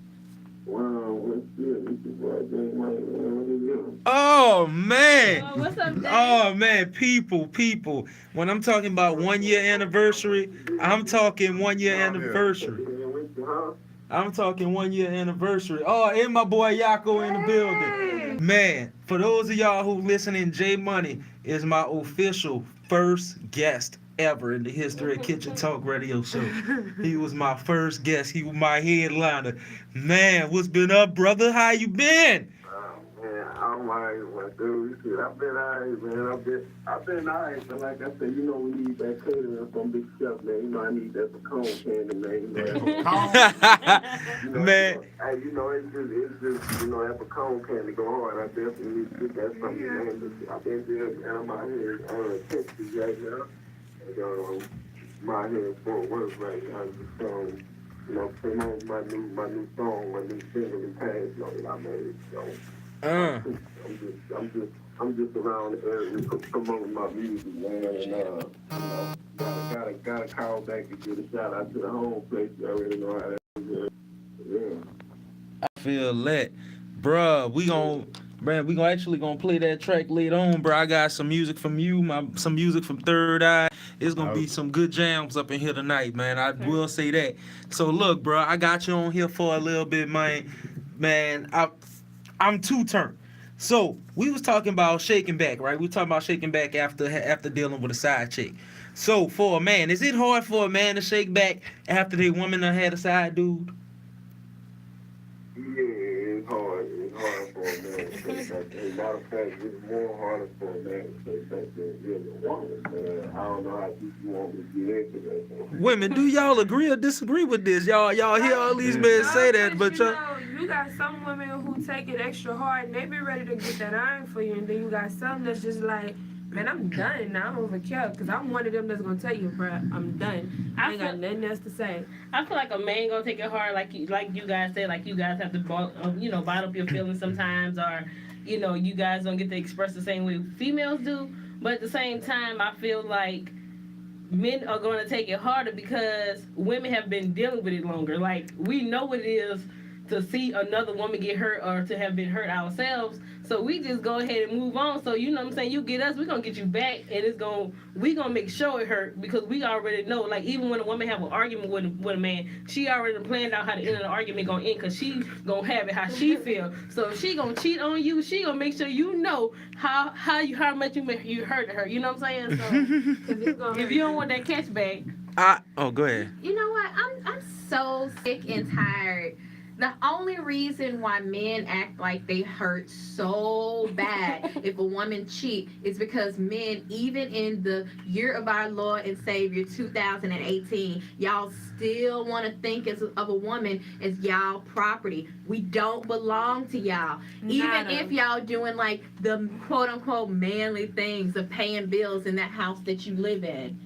Oh man. What's up, Dave? Oh man, people. When I'm talking about 1 year anniversary, I'm talking 1 year anniversary. I'm talking 1 year anniversary. Oh, and my boy Yako in the building. Man, for those of y'all who listening, J Money is my official first guest ever in the history of Kitchen Talk Radio Show. He was my first guest. He was my headliner. Man, what's been up, brother? How you been? Man, I'm alright, my dude. I've been alright, man. I've been alright, but like I said, we need that catering from Big Chef, man. I need that pecan candy, man. Man. Hey, it's just, that pecan candy go hard. I definitely need to get that from you, man. I've been there, and I'm out here in Texas right now. I'm out here in Fort Worth right now. Just, promote my new song, my new single and past that I made. So I'm just around the area promoting my music, man. And gotta call back and give a shout out to the home place. You already know how that is. Yeah. I feel that, bruh. We gonna actually play that track later on, bro. I got some music from you, some music from Third Eye. It's gonna be some good jams up in here tonight, man. I will say that. So look, bro, I got you on here for a little bit, man. Man, I'm two-turned. So we was talking about shaking back, right? We talking about shaking back after dealing with a side chick. So for a man, is it hard for a man to shake back after their woman done had a side dude? Yeah, it's hard. It's hard for a man to shake back. As a matter of fact, it's more harder for a man to shake back than it is a woman. I don't know how deep you want me to get into that. Women, do y'all agree or disagree with this? Y'all hear all these men say that, but you got some women who take it extra hard and they be ready to get that iron for you, and then you got some that's just like, man, I'm done now. I don't even care, because I'm one of them that's gonna tell you, bro, I'm done. I ain't got nothing else to say. I feel like a man gonna take it hard, like you guys said, like you guys have to, bottle up your feelings sometimes, or you guys don't get to express the same way females do. But at the same time, I feel like men are going to take it harder because women have been dealing with it longer. Like, we know what it is to see another woman get hurt or to have been hurt ourselves. So we just go ahead and move on. So you know what I'm saying? You get us, we're gonna get you back, and we gonna make sure it hurt because we already know. Like, even when a woman have an argument with a man, she already planned out how the end of the argument gonna end because she gonna have it how she feel. So if she gonna cheat on you, she gonna make sure you know how much you hurt her. You know what I'm saying? So if you don't want that catch back, go ahead. You know what? I'm so sick and tired. The only reason why men act like they hurt so bad if a woman cheat is because men, even in the year of our Lord and Savior 2018, y'all still want to think of a woman as y'all property. We don't belong to y'all. Even if y'all doing like the quote unquote manly things of paying bills in that house that you live in.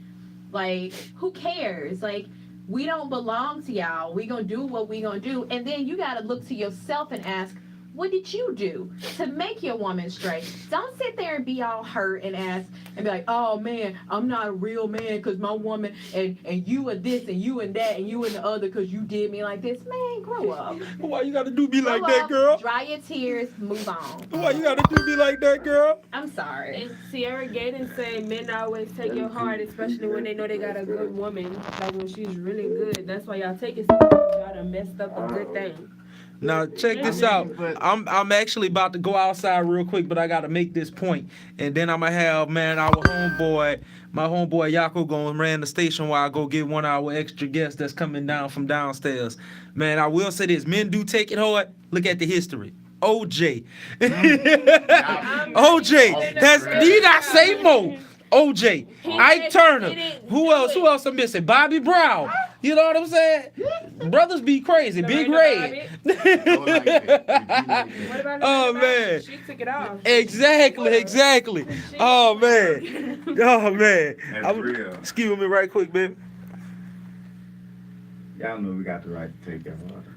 Like, who cares? Like, we don't belong to y'all. We gonna do what we gonna do. And then you gotta look to yourself and ask, what did you do to make your woman straight? Don't sit there and be all hurt and ask and be like, oh man, I'm not a real man because my woman and you are this and you and that and you and the other because you did me like this. Man, grow up. Why you gotta do me like Grow that, up, girl? Dry your tears, move on. Why you gotta do me like that, girl? I'm sorry. And Sierra Gaden say men always take your heart, especially when they know they got a good woman, like when she's really good. That's why y'all take it so y'all done messed up a good thing. Now check this out. I'm actually about to go outside real quick, but I gotta make this point, and then I'm gonna have my homeboy Yako going ran the station while I go get one of our extra guests that's coming down from downstairs. Man, I will say this: men do take it hard. Look at the history. OJ, OJ. That's need I say more? OJ, Ike Turner. Who else I'm missing? Bobby Brown. You know what I'm saying? Brothers be crazy. Big Red. Oh man. She took it off. Exactly. Oh man. That's real. Excuse me right quick, baby. Y'all know we got the right to take it harder.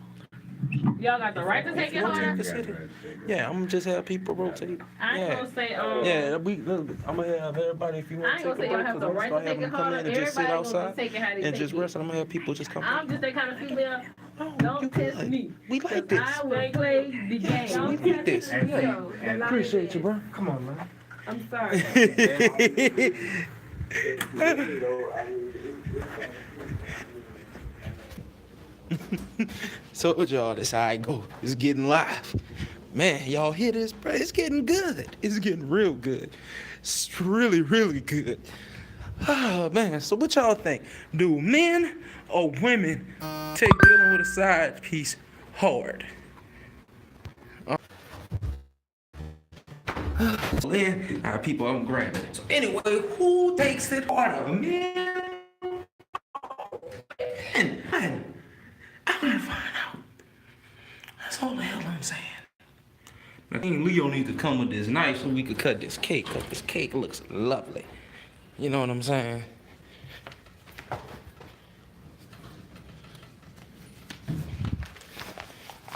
y'all got the right to take it harder. Yeah, I'm gonna just have people rotate. I ain't gonna say I'm gonna have everybody if you want I ain't to gonna take say a y'all break. have the right to take it harder. And just sit Everybody gonna outside take it how they and take just it. rest. I'm gonna have people just come. I'm just that kind of female. Don't test me. We like this. I will play the game. We like this. Appreciate you, bro. Come on, man. I'm sorry. So y'all, that's how I go. It's getting live. Man, y'all hear this, bro? It's getting good. It's getting real good. It's really, really good. Oh, man. So what y'all think? Do men or women take dealing with a side piece hard? So then, people, I'm grabbing it. So anyway, who takes it harder? Men? Man, I'm gonna find out. That's all the hell I'm saying. I think Leo needs to come with this knife so we could cut this cake, because this cake looks lovely. You know what I'm saying?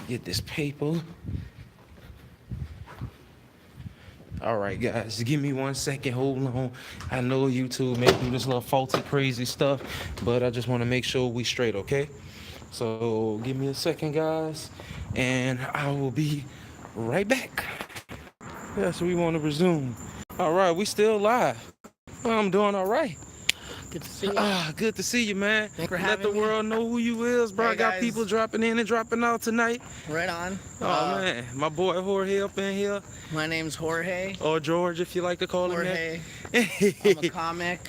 Get this paper. All right, guys, give me 1 second. Hold on. I know YouTube may do this little faulty, crazy stuff, but I just want to make sure we straight, okay? So give me a second, guys, and I will be right back. Yes, we want to resume. All right, we still live. Well, I'm doing all right. Good to see you. Good to see you, man. Thanks for Let having the me. world know who you is, bro. Hey, I got guys. people dropping in and dropping out tonight. Right on. Oh, man. My boy Jorge up in here. My name's Jorge. Or George, if you like to call him Jorge. that. I'm a comic.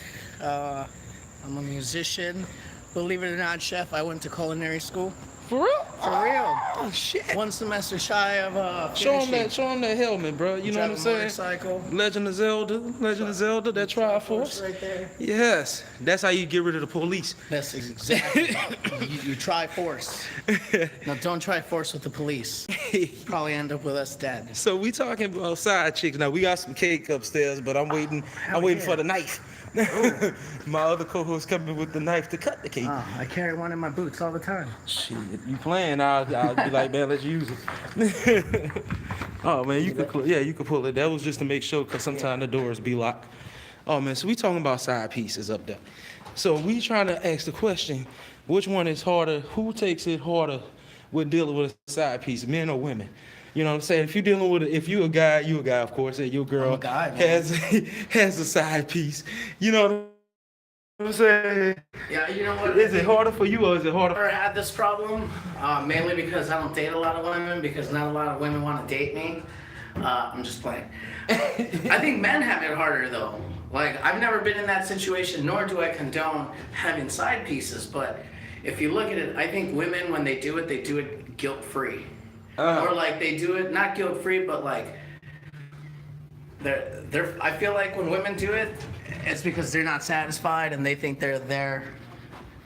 I'm a musician. Believe it or not, chef, I went to culinary school. For real? For real. Oh, shit. 1 semester shy of Show finishing. him that helmet, bro. You know what I'm Drive a saying? motorcycle. Legend of Zelda, that Triforce. Right there. Yes, that's how you get rid of the police. That's exactly. you try force. No, don't try force with the police. Probably end up with us dead. So we talking about side chicks. Now we got some cake upstairs, but I'm waiting. I'm waiting for the knife. My other co-host coming with the knife to cut the cake. Oh, I carry one in my boots all the time. Shit, you playing? I'll be like, man, let's use it. Oh man, you could you could pull it. That was just to make sure, cause sometimes the doors be locked. Oh man, so we talking about side pieces up there. So we trying to ask the question, which one is harder? Who takes it harder when dealing with a side piece, men or women? You know what I'm saying? If you're dealing with, if you a guy, of course, and your girl I'm a guy, man. has a side piece. You know what I'm saying? Yeah, you know what? Is it harder for you or is it harder? I've never had this problem, mainly because I don't date a lot of women, because not a lot of women want to date me. I'm just playing. I think men have it harder though. Like, I've never been in that situation, nor do I condone having side pieces, but if you look at it, I think women, when they do it guilt-free. Or like they do it, not guilt-free, but like, I feel like when women do it, it's because they're not satisfied and they think they're they're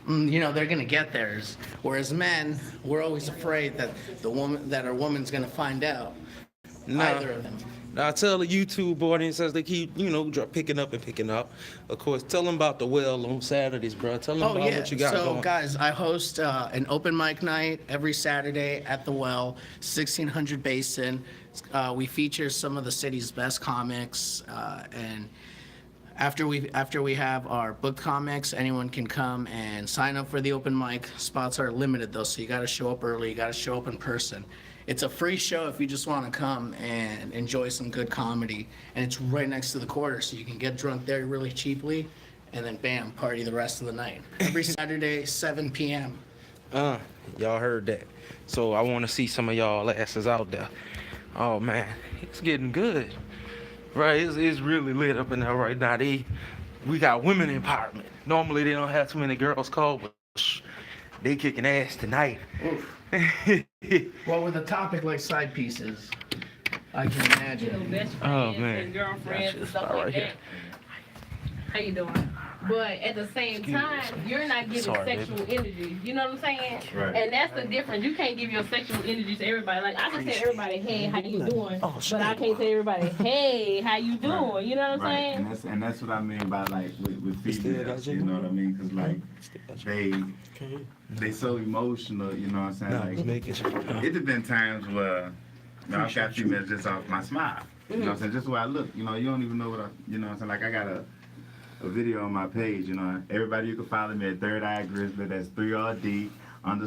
gonna get theirs. Whereas men, we're always afraid that our woman's gonna find out. Either of them. Now, I tell the YouTube audience as they keep, picking up. Of course, tell them about the well on Saturdays, bro. Tell them about what you got going. So, guys, I host an open mic night every Saturday at the Well, 1600 Basin. We feature some of the city's best comics, and after we have our booked comics, anyone can come and sign up for the open mic. Spots are limited though, so you got to show up early. You got to show up in person. It's a free show if you just want to come and enjoy some good comedy. And it's right next to the Quarter, so you can get drunk there really cheaply and then bam, party the rest of the night. Every Saturday, 7 p.m. Y'all heard that. So I want to see some of y'all asses out there. Oh man, it's getting good. Right, it's really lit up in there right now. We got women empowerment. Normally they don't have too many girls call, but they kicking ass tonight. Well, with a topic like side pieces, I can imagine. Best friends and girlfriends and stuff like that. How you doing? But at the same time, you're not giving sexual energy. You know what I'm saying? Right. And that's the difference. You can't give your sexual energy to everybody. Like, I can tell everybody, hey, how you doing? But I can't tell everybody, hey, how you doing? Right. You know what I'm saying? And that's what I mean by, like, with females, you know what I mean? Because, like, they so emotional, you know what I'm saying? Like, it have been times where, I've got females just off my smile. You know what I'm saying? Just the way I look. You know, you don't even know what you know what I'm saying? Like, I got a video on my page, everybody, you can follow me at Third Eye Grizzly. That's 3RD _EYE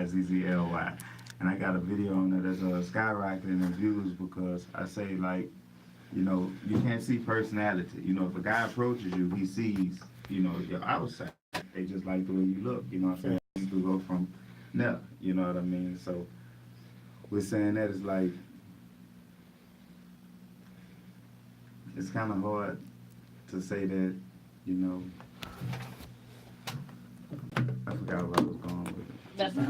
_GRIZZLY. And I got a video on there that's skyrocketing in views because I say, like, you can't see personality. If a guy approaches you, he sees, your outside. They just like the way you look, you know what I'm saying? You can go from there, you know what I mean? So we're saying that it's like, it's kind of hard to say that, I forgot what I was going with it. That's all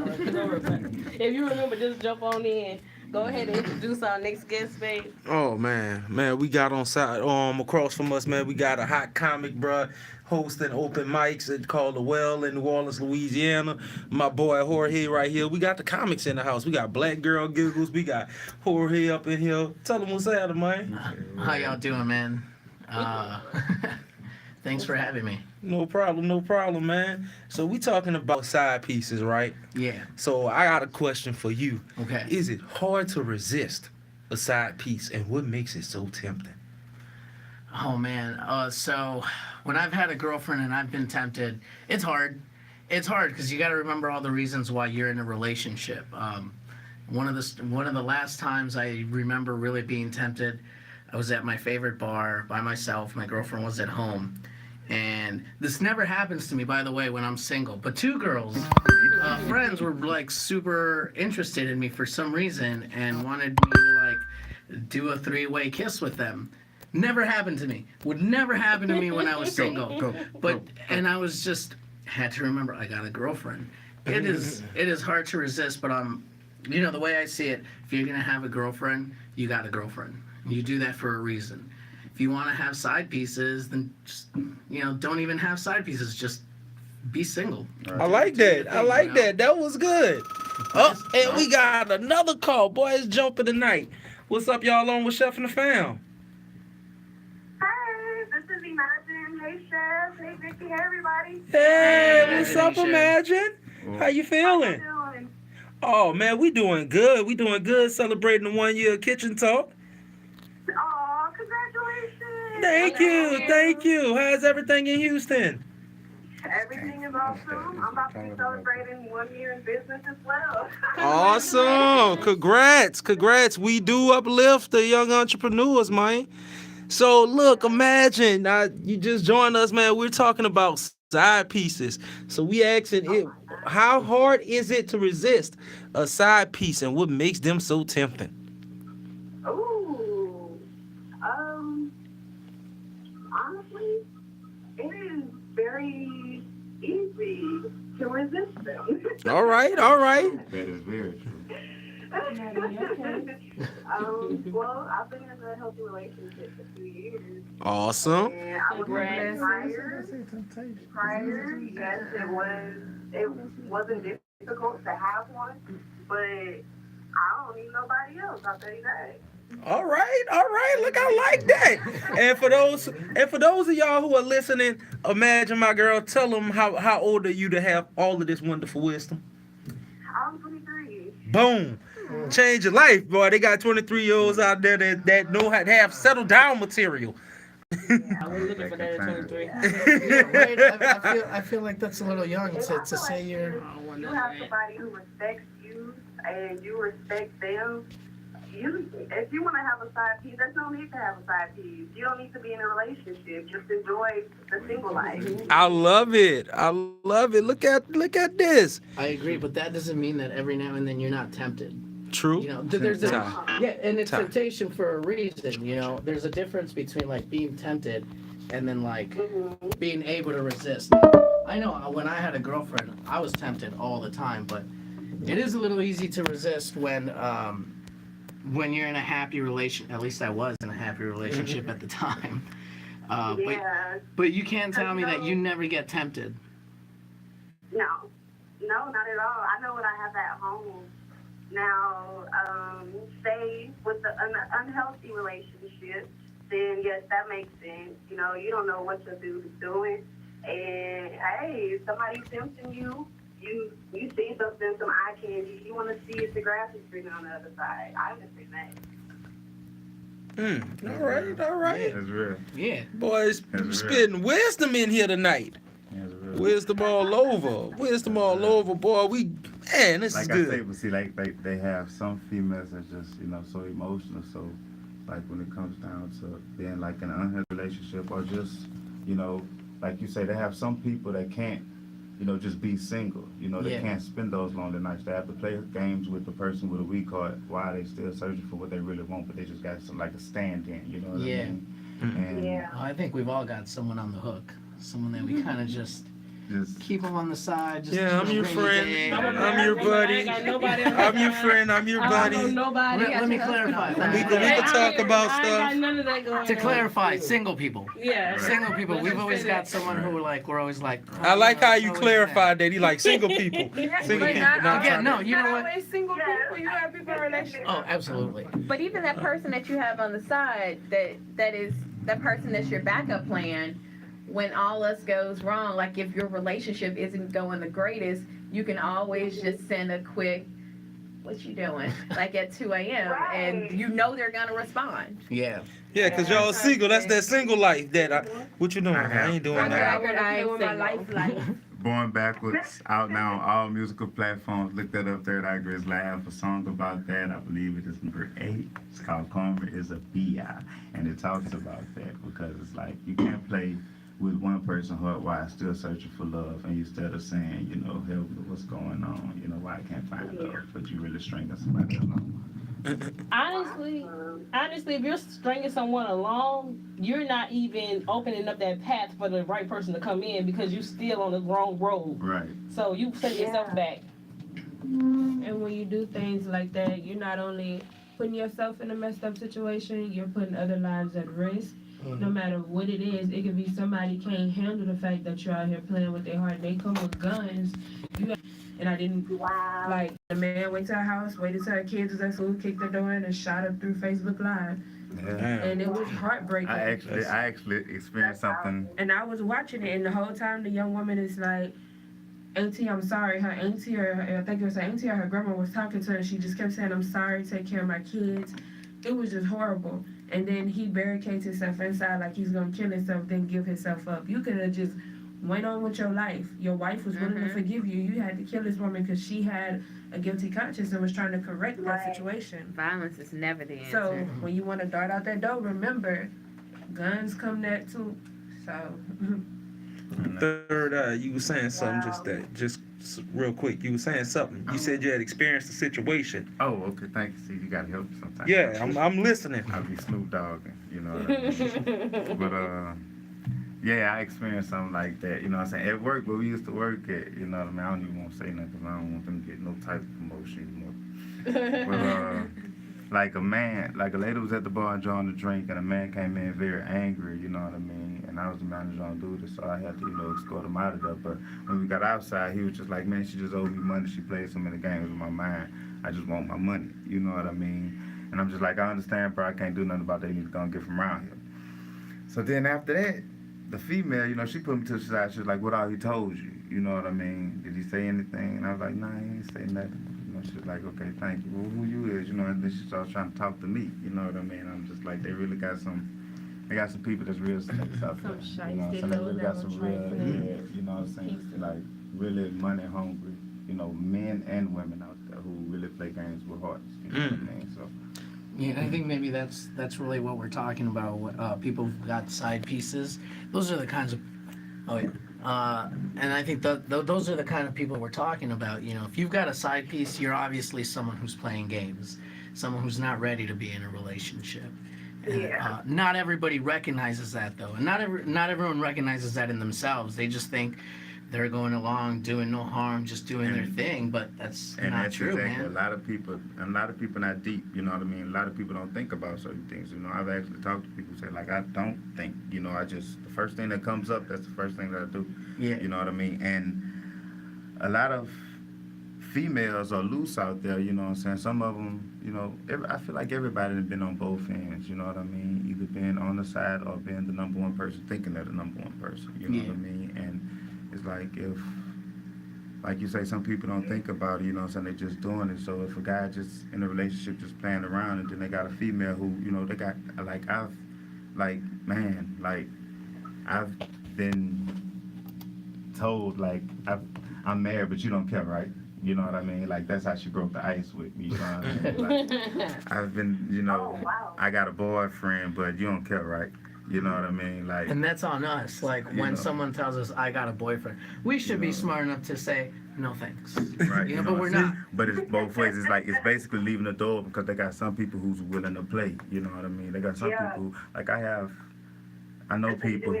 right. If you remember, just jump on in. Go ahead and introduce our next guest, babe. Oh man, we got on side across from us, man. We got a hot comic, bruh, hosting open mics. It's called The Well in New Orleans, Louisiana. My boy Jorge right here. We got the comics in the house. We got Black Girl Giggles. We got Jorge up in here. Tell them what's happening, man. How y'all doing, man? Thanks for having me. No problem, man. So we talking about side pieces, right? Yeah. So I got a question for you. Okay. Is it hard to resist a side piece, and what makes it so tempting? Oh man. So when I've had a girlfriend and I've been tempted, it's hard. It's hard because you got to remember all the reasons why you're in a relationship. One of the last times I remember really being tempted, I was at my favorite bar by myself. My girlfriend was at home. And this never happens to me, by the way, when I'm single. But two girls, friends, were like super interested in me for some reason and wanted me to like do a 3-way kiss with them. Never happened to me. Would never happen to me when I was single. And I was just had to remember I got a girlfriend. It is hard to resist, but the way I see it, if you're gonna have a girlfriend, you got a girlfriend. You do that for a reason. If you want to have side pieces, then just, don't even have side pieces. Just be single. I like that. That. That was good. Oh, and we got another call. Boy, it's jumping tonight. What's up, y'all on with Chef and the Fam? Hey, this is Imagine. Hey, Chef. Hey, Vicky. Hey, everybody. Hey, what's up, Imagine? How you feeling? How you doing? Oh, man, we doing good. Celebrating the 1 year Kitchen Talk. Aw, congratulations. Thank you. How's everything in Houston? Everything is awesome. I'm about to be celebrating 1 year in business as well. Awesome. Congrats. We do uplift the young entrepreneurs, man. So look, imagine you just joined us, man. We're talking about side pieces. So we asking it, how hard is it to resist a side piece and what makes them so tempting? Ooh. Honestly, it is very easy to resist them. All right. That is very true. Well, I've been in a healthy relationship for 2 years. Awesome. And I was prior, yes, it wasn't difficult to have one, but I don't need nobody else, I'll tell you that. All right. Look, I like that. And for those of y'all who are listening, imagine my girl. Tell them how old are you to have all of this wonderful wisdom? I'm 23. Boom. Change your life, boy. They got 23-year-olds out there that know how to have settled down material. I was looking for that at 23. Right? I feel like that's a little young to say you're. You have somebody who respects you and you respect them. If you want to have a side piece, there's no need to have a side piece. You don't need to be in a relationship. Just enjoy the single life. I love it. Look at this. I agree, but that doesn't mean that every now and then you're not tempted. True. You know, there's and it's temptation for a reason. You know, there's a difference between like being tempted and then like being able to resist. I know when I had a girlfriend, I was tempted all the time, but it is a little easy to resist when you're in a happy relation. At least I was in a happy relationship at the time. But you can't tell me that you never get tempted. No, not at all. I know what I have at home. Now, say with an unhealthy relationship, then yes, that makes sense. You know, you don't know what your dude is doing. And hey, if somebody's tempting you, you see something, some eye candy, you want to see if the grass is greener on the other side. I understand that. All right. That's real. Yeah. Boys, spitting wisdom in here tonight. Wisdom all over, boy. This is good. Like I say, but see, like they have some females that's just, so emotional. So, like when it comes down to being like in an unhealthy relationship or just, like you say, they have some people that can't, just be single. They can't spend those lonely nights. They have to play games with the person with a weak heart while they still searching for what they really want, but they just got some like a stand-in. You know what I mean? And Well, I think we've all got someone on the hook. Someone that we kind of just keep them on the side. I'm your friend. I'm your buddy. I'm your friend. I'm your buddy. Let me clarify. We can talk about I stuff. ain't got none of that going To on. clarify, single people. Yeah. Single people. We've always got someone who we're always like. I like how you clarified that he like single people. Single people. Again, no, you know what? Always single people. You have people in relationships. Oh, absolutely. But even that person that you have on the side, that is that person that's your backup plan. When all else goes wrong, like if your relationship isn't going the greatest, you can always just send a quick, "What you doing?" like at 2 a.m. and you know they're gonna respond. Yeah. Yeah, because y'all single. That's that single life what you doing? I ain't doing that. I ain't single. Born Backwards, out now on all musical platforms. Look that up, Third Eye Grizz Live. A song about that, I believe it is number 8. It's called Karma is a B.I. And it talks about that because it's like you can't play with one person heart while still searching for love, and instead of saying, help me, what's going on, why I can't find love, but you really stringing somebody along. Honestly, if you're stringing someone along, you're not even opening up that path for the right person to come in because you're still on the wrong road. Right. So you set yourself back. And when you do things like that, you're not only putting yourself in a messed up situation, you're putting other lives at risk. No matter what it is, it could be somebody can't handle the fact that you're out here playing with their heart. They come with guns. And I didn't, like, the man went to our house, waited till our kids was at school, kicked the door in, and shot up through Facebook Live. Yeah. And it was heartbreaking. I actually experienced something. And I was watching it, and the whole time the young woman is like, "Auntie, I'm sorry." Her auntie, I think it was her auntie or her grandma was talking to her, and she just kept saying, "I'm sorry, take care of my kids." it was just horrible. And then he barricades himself inside like he's gonna kill himself, then give himself up. You could have just went on with your life. Your wife was willing to forgive you. You had to kill this woman because she had a guilty conscience and was trying to correct that situation. Violence is never the answer. So when you want to dart out that door, remember, guns come that too. So. Third, you were saying something just real quick. You were saying something. You said you had experienced a situation. Oh, okay. Thank you. See, you gotta help me sometimes. Yeah, I'm listening. I'll be Snoop Dogging, you know what I mean? But yeah, I experienced something like that. You know what I'm saying? At work, where we used to work at, you know what I mean? I don't even want to say nothing because I don't want them to get no type of promotion anymore. But like a lady was at the bar enjoying the drink, and a man came in very angry, you know what I mean? And I was the manager on duty, so I had to, you know, escort him out of there. But when we got outside, he was just like, man, she just owed me money. She played so many games with my mind. I just want my money, you know what I mean? And I'm just like, I understand, bro. I can't do nothing about that. You need to go and get from around here. So then after that, the female, you know, she put me to the side. She was like, what all he told you? You know what I mean? Did he say anything? And I was like, nah, he ain't say nothing. You know, she was like, okay, thank you. Well, who you is? You know, and then she started trying to talk to me. You know what I mean? I'm just like, they really got some people that's real snakes out there. You know, so they really got some real, you know what I'm saying? Like, really money hungry, you know, men and women out there who really play games with hearts. You know what I mean? So. Yeah, I think maybe that's really what we're talking about. People who've got side pieces. Those are the kinds of. Oh yeah. And I think those are the kind of people we're talking about. You know, if you've got a side piece, you're obviously someone who's playing games, someone who's not ready to be in a relationship. And, not everybody recognizes that though, and not everyone recognizes that in themselves. They just think they're going along, doing no harm, just doing their thing, but that's not true, exactly. man. A lot of people not deep, you know what I mean? A lot of people don't think about certain things, you know. I've actually talked to people who say, like, I don't think, you know, the first thing that comes up, that's the first thing that I do. Yeah. You know what I mean? And a lot of females are loose out there, you know what I'm saying? Some of them, you know, I feel like everybody has been on both ends, you know what I mean? Either being on the side or being the number one person, thinking they're the number one person, you know what I mean? And it's like if, like you say, some people don't think about it, you know what I'm saying, they're just doing it. So if a guy just in a relationship just playing around and then they got a female who, you know, they got, I've been told, like, I'm married, but you don't care, right? You know what I mean? Like, that's how she broke the ice with me, you know what I mean? Like, I've been, you know, I got a boyfriend, but you don't care, right? You know what I mean? Like, And that's on us. Like, when someone tells us, I got a boyfriend, we should be smart enough to say, no thanks. Right, You know, but we're not. But it's both ways. It's like, it's basically leaving the door because they got some people who's willing to play. You know what I mean? They got some people who, like I know people who,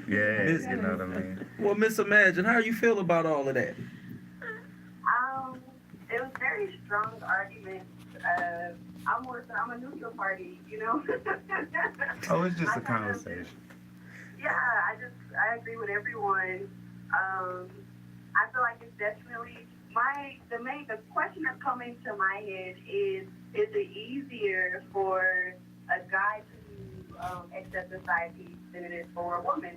yeah, you know what I mean? Well, Miss Imagine, how you feel about all of that? It was very strong argument. I'm a neutral party, you know. Oh, it's just a conversation. I agree with everyone. I feel like it's definitely the question that's coming to my head is it easier for a guy to accept a side piece than it is for a woman?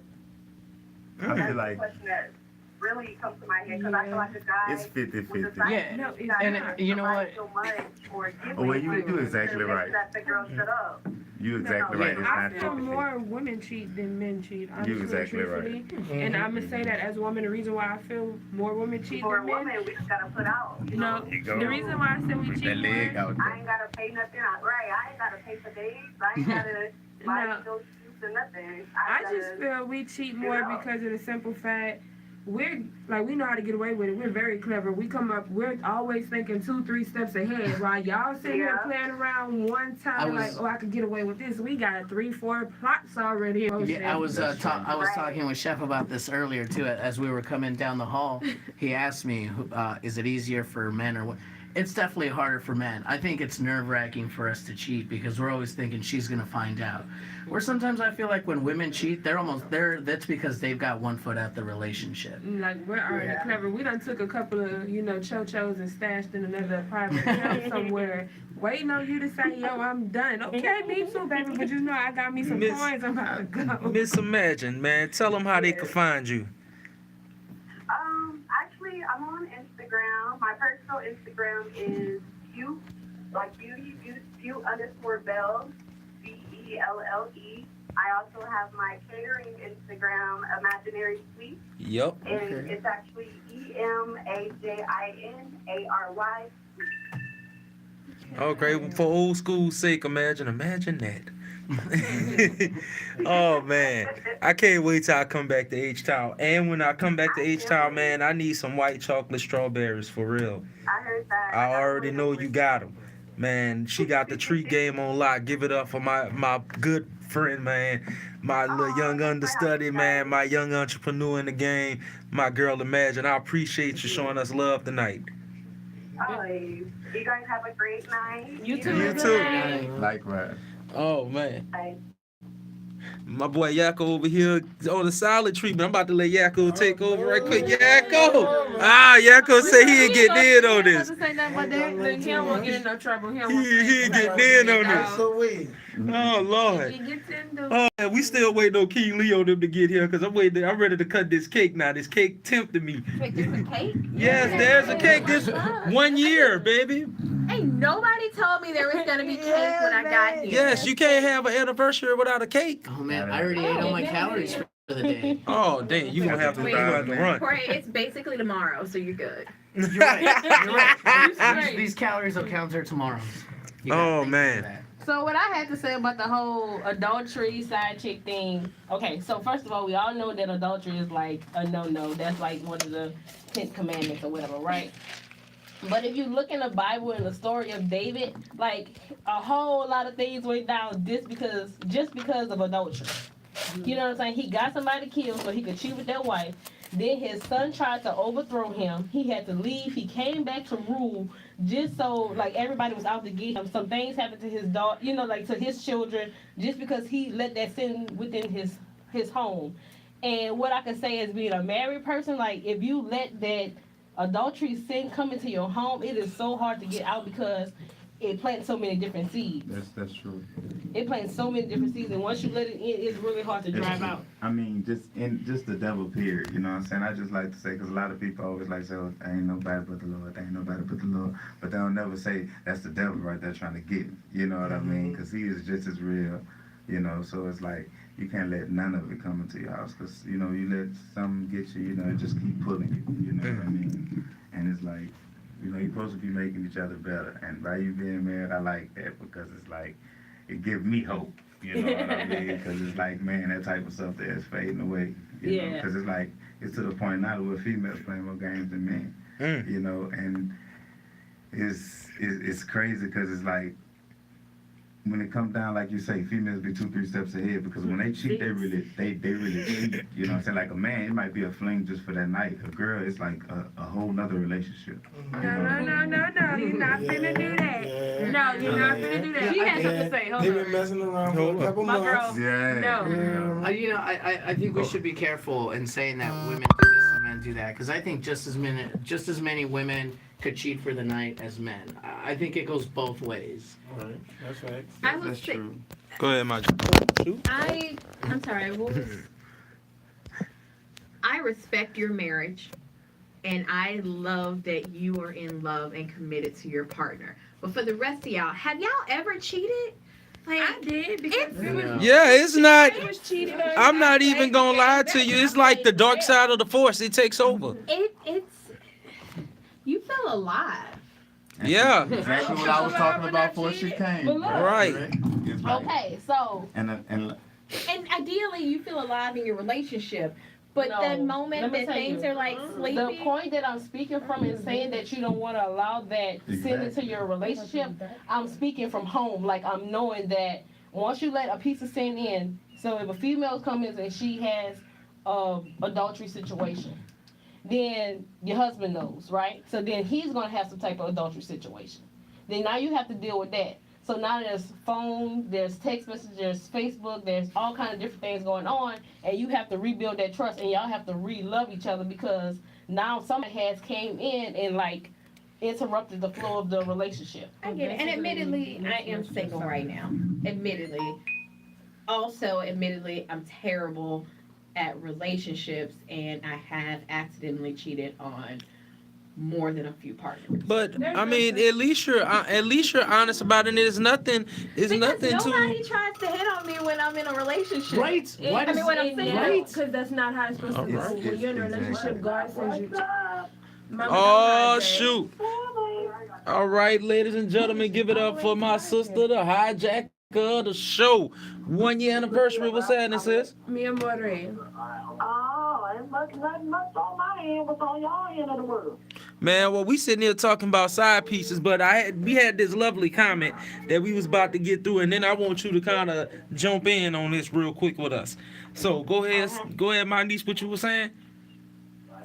I feel like the question that really comes to my head because I feel like a guy it's 50-50. Yeah, no, and you know what? So much or give Oh, well, you exactly right. That the girl shut up. You exactly right. It's I not feel 50-50. more women cheat than men cheat. Honestly, You exactly truthfully. right. And I'm gonna say that as a woman, the reason why I feel more women cheat For a than men. woman, we just gotta put out. You know, the reason why I say we Put cheat that leg more. out I ain't gotta pay nothing. I ain't gotta pay for days. I ain't gotta buy No. those shoes or nothing. I just feel we cheat more because of the simple fact we know how to get away with it. We're very clever. We're always thinking 2-3 steps ahead. While y'all sitting here playing around one time, I could get away with this. We got 3-4 plots already. Yeah, I was talking with Chef about this earlier too. As we were coming down the hall, he asked me, "Is it easier for men or what?" It's definitely harder for men. I think it's nerve-wracking for us to cheat because we're always thinking she's gonna find out. Where sometimes I feel like when women cheat, that's because they've got one foot out the relationship. Like, we're already clever. We done took a couple of, cho-chos and stashed in another private account somewhere, waiting on you to say, yo, I'm done. Okay, me too, baby, but I got me some coins, I'm about to go. Miss Imagine, man, tell them how they can find you. Actually, I'm on Instagram. My personal Instagram is cute, like beauty @Q_Bells, BELLE. I also have my catering Instagram, Imaginary Sweet, Yep. and it's actually EMAJINARY. Okay, for old school's sake, imagine that. Oh man, I can't wait till I come back to H-Town. And when I come back to H-Town, man, I need some white chocolate strawberries for real. I heard that. I already know you got them. Man, she got the treat game on lock. Give it up for my good friend, man. My little young understudy, man. My young entrepreneur in the game. My girl, Imagine. I appreciate you showing us love tonight. Always. You guys have a great night. You too. You too. Likewise. Oh man. Bye. My boy Yakko over here on the silent treatment. I'm about to let Yakko take over right quick. Yakko! Yakko say he ain't getting in on this. Say nothing about that. Look, he don't want to get in no trouble. He He ain't getting in on this. Oh Lord. Oh, man, we still waiting on King Leo them to get here because I'm waiting. I'm ready to cut this cake now. This cake tempted me. Wait, there's a cake? Yes, there's a cake. This 1 year, baby. Ain't nobody told me there was gonna be cake when I got here. Yes, you can't have an anniversary without a cake. Oh man, I already ate all my calories for the day. Oh dang, you gonna have to run. Corey, it's basically tomorrow, so you're good. You're right. You're right. These calories will count their tomorrows. You gotta Oh think man. of that. So what I had to say about the whole adultery side chick thing. Okay, so first of all, we all know that adultery is like a no. That's like one of the 10 commandments or whatever, right? But if you look in the Bible and the story of David, like a whole lot of things went down just because of adultery. You know what I'm saying? He got somebody killed so he could cheat with their wife. Then his son tried to overthrow him. He had to leave. He came back to rule just so like everybody was out to get him. Some things happened to his daughter, you know, like to his children, just because he let that sin within his home. And what I can say is being a married person, like if you let that adultery sin come into your home, it is so hard to get out because it plants so many different seeds. That's true. It plants so many different seeds, and once you let it in, it's really hard to drive out. I mean, just the devil period. You know what I'm saying? I just like to say, because a lot of people always like to say, oh, there ain't nobody but the Lord. There ain't nobody but the Lord. But they'll never say that's the devil right there trying to get me. You know what I mean? Because he is just as real. You know, so it's like you can't let none of it come into your house, because you know you let something get you. You know, it just keep pulling you. You know what I mean? And it's like, you know, you're supposed to be making each other better. And by you being married, I like that, because it's like, it gives me hope. You know what I mean? Because it's like, man, that type of stuff there is fading away. You know? Because it's like, it's to the point now where females playing more games than men. You know, and it's crazy, because it's like, when it comes down, like you say, females be 2-3 steps ahead, because when they cheat, they really cheat. You know what I'm saying? Like a man, it might be a fling just for that night. A girl, it's like a whole nother relationship. No, you're not finna do that. No, you're not finna do that. She has something to say. Hold They've on. been messing around for a couple My months. girl. Yeah. No. You know, I think we should be careful in saying that women do this and men do that, because I think just as many women could cheat for the night as men. I think it goes both ways. Right. That's right. I would say, Go ahead, my I'm sorry, what was, I respect your marriage, and I love that you are in love and committed to your partner. But for the rest of y'all, have y'all ever cheated? Like, I did, because Yeah, it's not. I was cheated on. I'm not even gonna lie to you. It's like the dark side of the force. It takes over. It's you feel alive. Yeah. Exactly what I was talking about before she came. But look. Right. It's like, Okay, so and And ideally, you feel alive in your relationship. But No, that moment let me that tell things you. are like sleepy. the point that I'm speaking from is saying that you don't want to allow that sin into your relationship. I'm speaking from home, like I'm knowing that once you let a piece of sin in, so if a female comes in and she has adultery situation, then your husband knows, right? So then he's gonna have some type of adultery situation. Then now you have to deal with that. So now there's phone, there's text messages, there's Facebook, there's all kind of different things going on, and you have to rebuild that trust, and y'all have to re-love each other, because now somebody has came in and like interrupted the flow of the relationship. I get it. And admittedly, I am single right now. Admittedly. Also, admittedly, I'm terrible at relationships, and I have accidentally cheated on more than a few partners. But I mean, at least you're honest about it. And There's nothing. It's nothing Nobody to. tries to hit on me when I'm in a relationship. Right? Why does when I'm single. Right? Because that's not how it's supposed to go. It's- When you're in a relationship, God sends you. Mama, Oh don't shoot! All right, ladies and gentlemen, give it up for my sister, the hijacker of the show. 1 year anniversary. What's happening, sis? Me and Maureen. Oh, ain't nothing much on my end. What's on your end of the world? Man, well, we sitting here talking about side pieces, but we had this lovely comment that we was about to get through, and then I want you to kind of jump in on this real quick with us. So go ahead, my niece, what you were saying?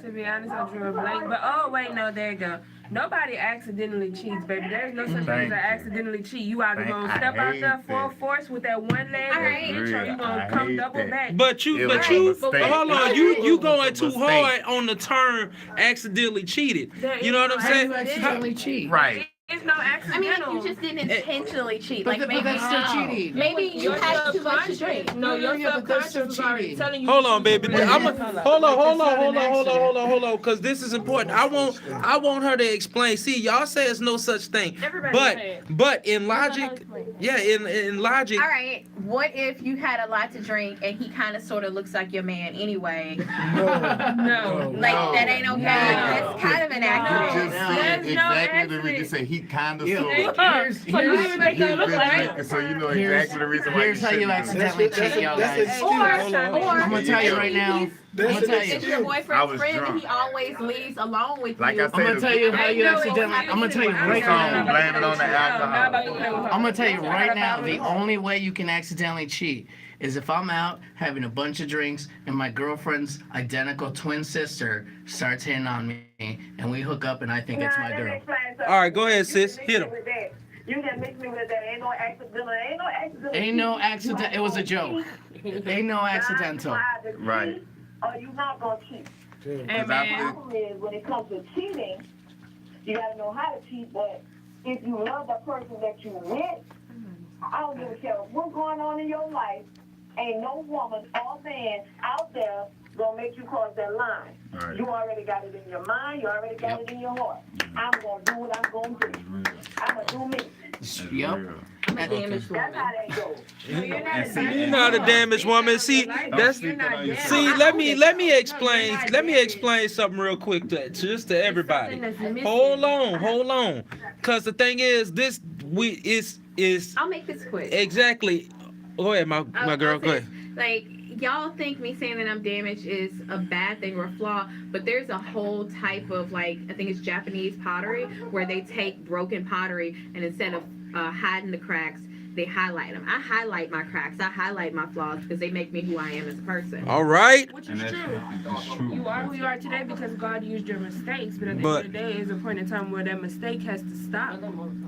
To be honest, I drew a blank. But oh wait, no, there you go. Nobody accidentally cheats, baby. There is no such thing as accidentally cheat. You either gonna step out there full force with that one leg, or you gonna come double back. But you, hold on, you going too hard on the term accidentally cheated. You know what I'm saying? Accidentally cheat. Right. It's no accidental. I mean, you just didn't intentionally cheat. But Like maybe that's still cheating. Maybe you had too much to drink. No, your yeah, but that's subconscious still is already cheating. telling you. Hold on, baby. Hold on, because this is important. I want her to explain. See, y'all say it's no such thing, but in logic, in logic. All right. What if you had a lot to drink and he kind of sort of looks like your man anyway? No. Like that ain't okay. That's kind of an You accident. just said exactly the reason. You say he kind of so. Here's He's been drinking, so you know exactly the reason why. Here's how you accidentally cheat, y'all guys. I'm gonna tell you right now. I'm gonna tell If you. your I boyfriend's was friend and drunk. he always leaves alone with Like you. I I'm gonna said, tell you how you accidentally. I'm gonna tell you right now. blame it on the alcohol. I'm gonna tell you right now. The only way you can accidentally cheat is if I'm out having a bunch of drinks and my girlfriend's identical twin sister starts hitting on me and we hook up and I think it's my girl. All right, go ahead, sis. Hit him. You can mix me with that. Ain't no accidental. Ain't no accident. It was a joke. Ain't no accidental. Right. Or you not gonna cheat. Hey, The man. problem is when it comes to cheating, you gotta know how to cheat. But if you love the person that you with, I don't give a care what's going on in your life. Ain't no woman or man out there gonna make you cross that line. Right. You already got it in your mind. You already got it in your heart. I'm gonna do what I'm gonna do. I'm gonna do me. Yep. I'm a damaged That's woman. how that goes. You're not a damaged woman. See, that's let me explain something real quick just to everybody. Hold on. Cause the thing is, I'll make this quick. exactly. Go ahead, my girl. Go ahead. Like, y'all think me saying that I'm damaged is a bad thing or a flaw, but there's a whole type of, like, I think it's Japanese pottery, where they take broken pottery and instead of hiding the cracks, they highlight them. I highlight my cracks. I highlight my flaws because they make me who I am as a person. All right. Which is true. You are who you are today because God used your mistakes, but at the end of the day, there's a point in time where that mistake has to stop.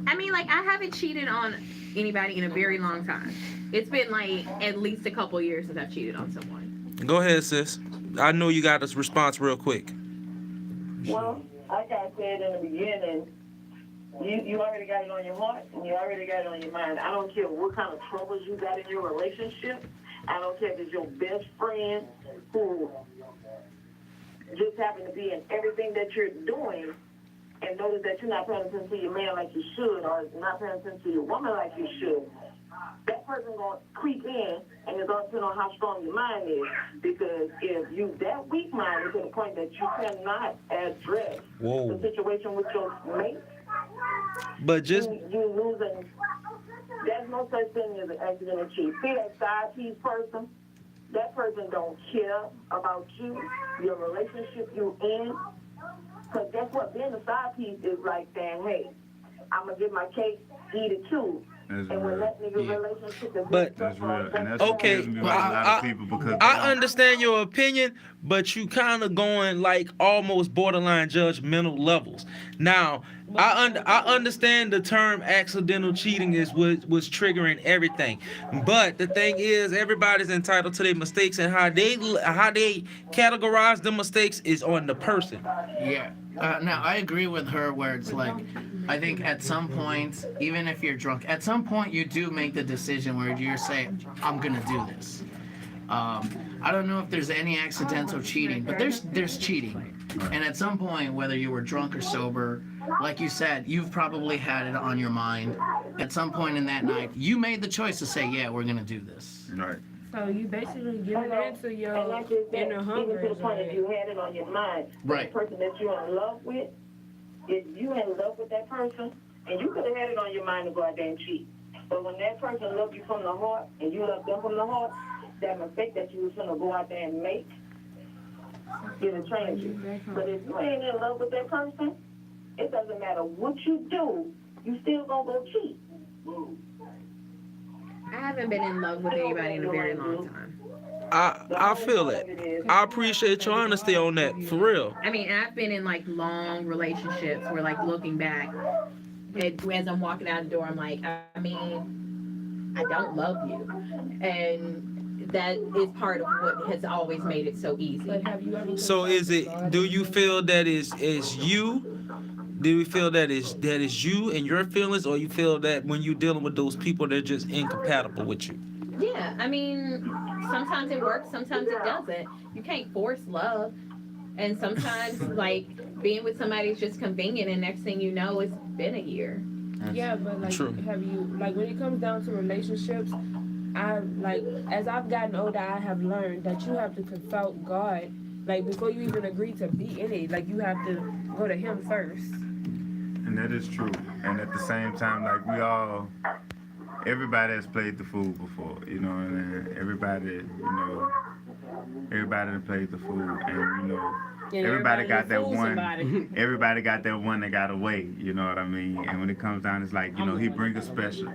I mean, like, I haven't cheated on anybody in a very long time. It's been, like, at least a couple years since I've cheated on someone. Go ahead, sis. I know you got this response real quick. Well, like I said in the beginning, you already got it on your heart and you already got it on your mind. I don't care what kind of troubles you got in your relationship. I don't care if it's your best friend who just happen to be in everything that you're doing and notice that you're not paying attention to your man like you should or not paying attention to your woman like you should. That person gonna creep in, and it's all depending on how strong your mind is. Because if you that weak minded to the point that you cannot address the situation with your mate, But just you losing. There's no such thing as an accidental cheat. See that side piece person? That person don't care about you, your relationship you in. Because guess what? Being a side piece is like saying, hey, I'm going to get my cake, eat it too. And when that nigga relationship is But That's real, and that's okay, scares me about a lot of people because I understand your opinion, but you kind of going like almost borderline judgmental levels. Now, I understand the term accidental cheating is what was triggering everything, but the thing is, everybody's entitled to their mistakes, and how they categorize the mistakes is on the person. Yeah. Now I agree with her where it's like, I think at some point, even if you're drunk, at some point you do make the decision where you're saying, I'm gonna do this. I don't know if there's any accidental cheating, but there's cheating. And at some point, whether you were drunk or sober, like you said, you've probably had it on your mind. At some point in that night, you made the choice to say, yeah, we're gonna do this. Right. So you basically giving in to your inner hunger. Even to the point that you had it on your mind. Right. The person that you're in love with, if you in love with that person, and you could have had it on your mind to go out there and cheat. But when that person loved you from the heart, and you loved them from the heart, that mistake that you was going to go out there and make, it'll change you. But if you ain't in love with that person, it doesn't matter what you do, you still going to go cheat. I haven't been in love with anybody in a very long time. I feel it. I appreciate your honesty on that, for real. I mean, I've been in like long relationships where like looking back, as I'm walking out the door, I'm like, I mean, I don't love you. And that is part of what has always made it so easy. But have you ever So do you feel that is you? Do you feel that is you and your feelings, or you feel that when you're dealing with those people, they're just incompatible with you? Yeah, I mean, sometimes it works, sometimes it doesn't. You can't force love. And sometimes, like, being with somebody is just convenient, and next thing you know, it's been a year. Yeah, but like, True. have you, like, when it comes down to relationships, as I've gotten older, I have learned that you have to consult God, like, before you even agree to be in it. Like, you have to go to Him first. And that is true. And at the same time, like everybody has played the fool before, you know, and everybody that played the fool, and everybody got that one. Everybody got that one that got away. You know what I mean? And when it comes down, it's like He bring that special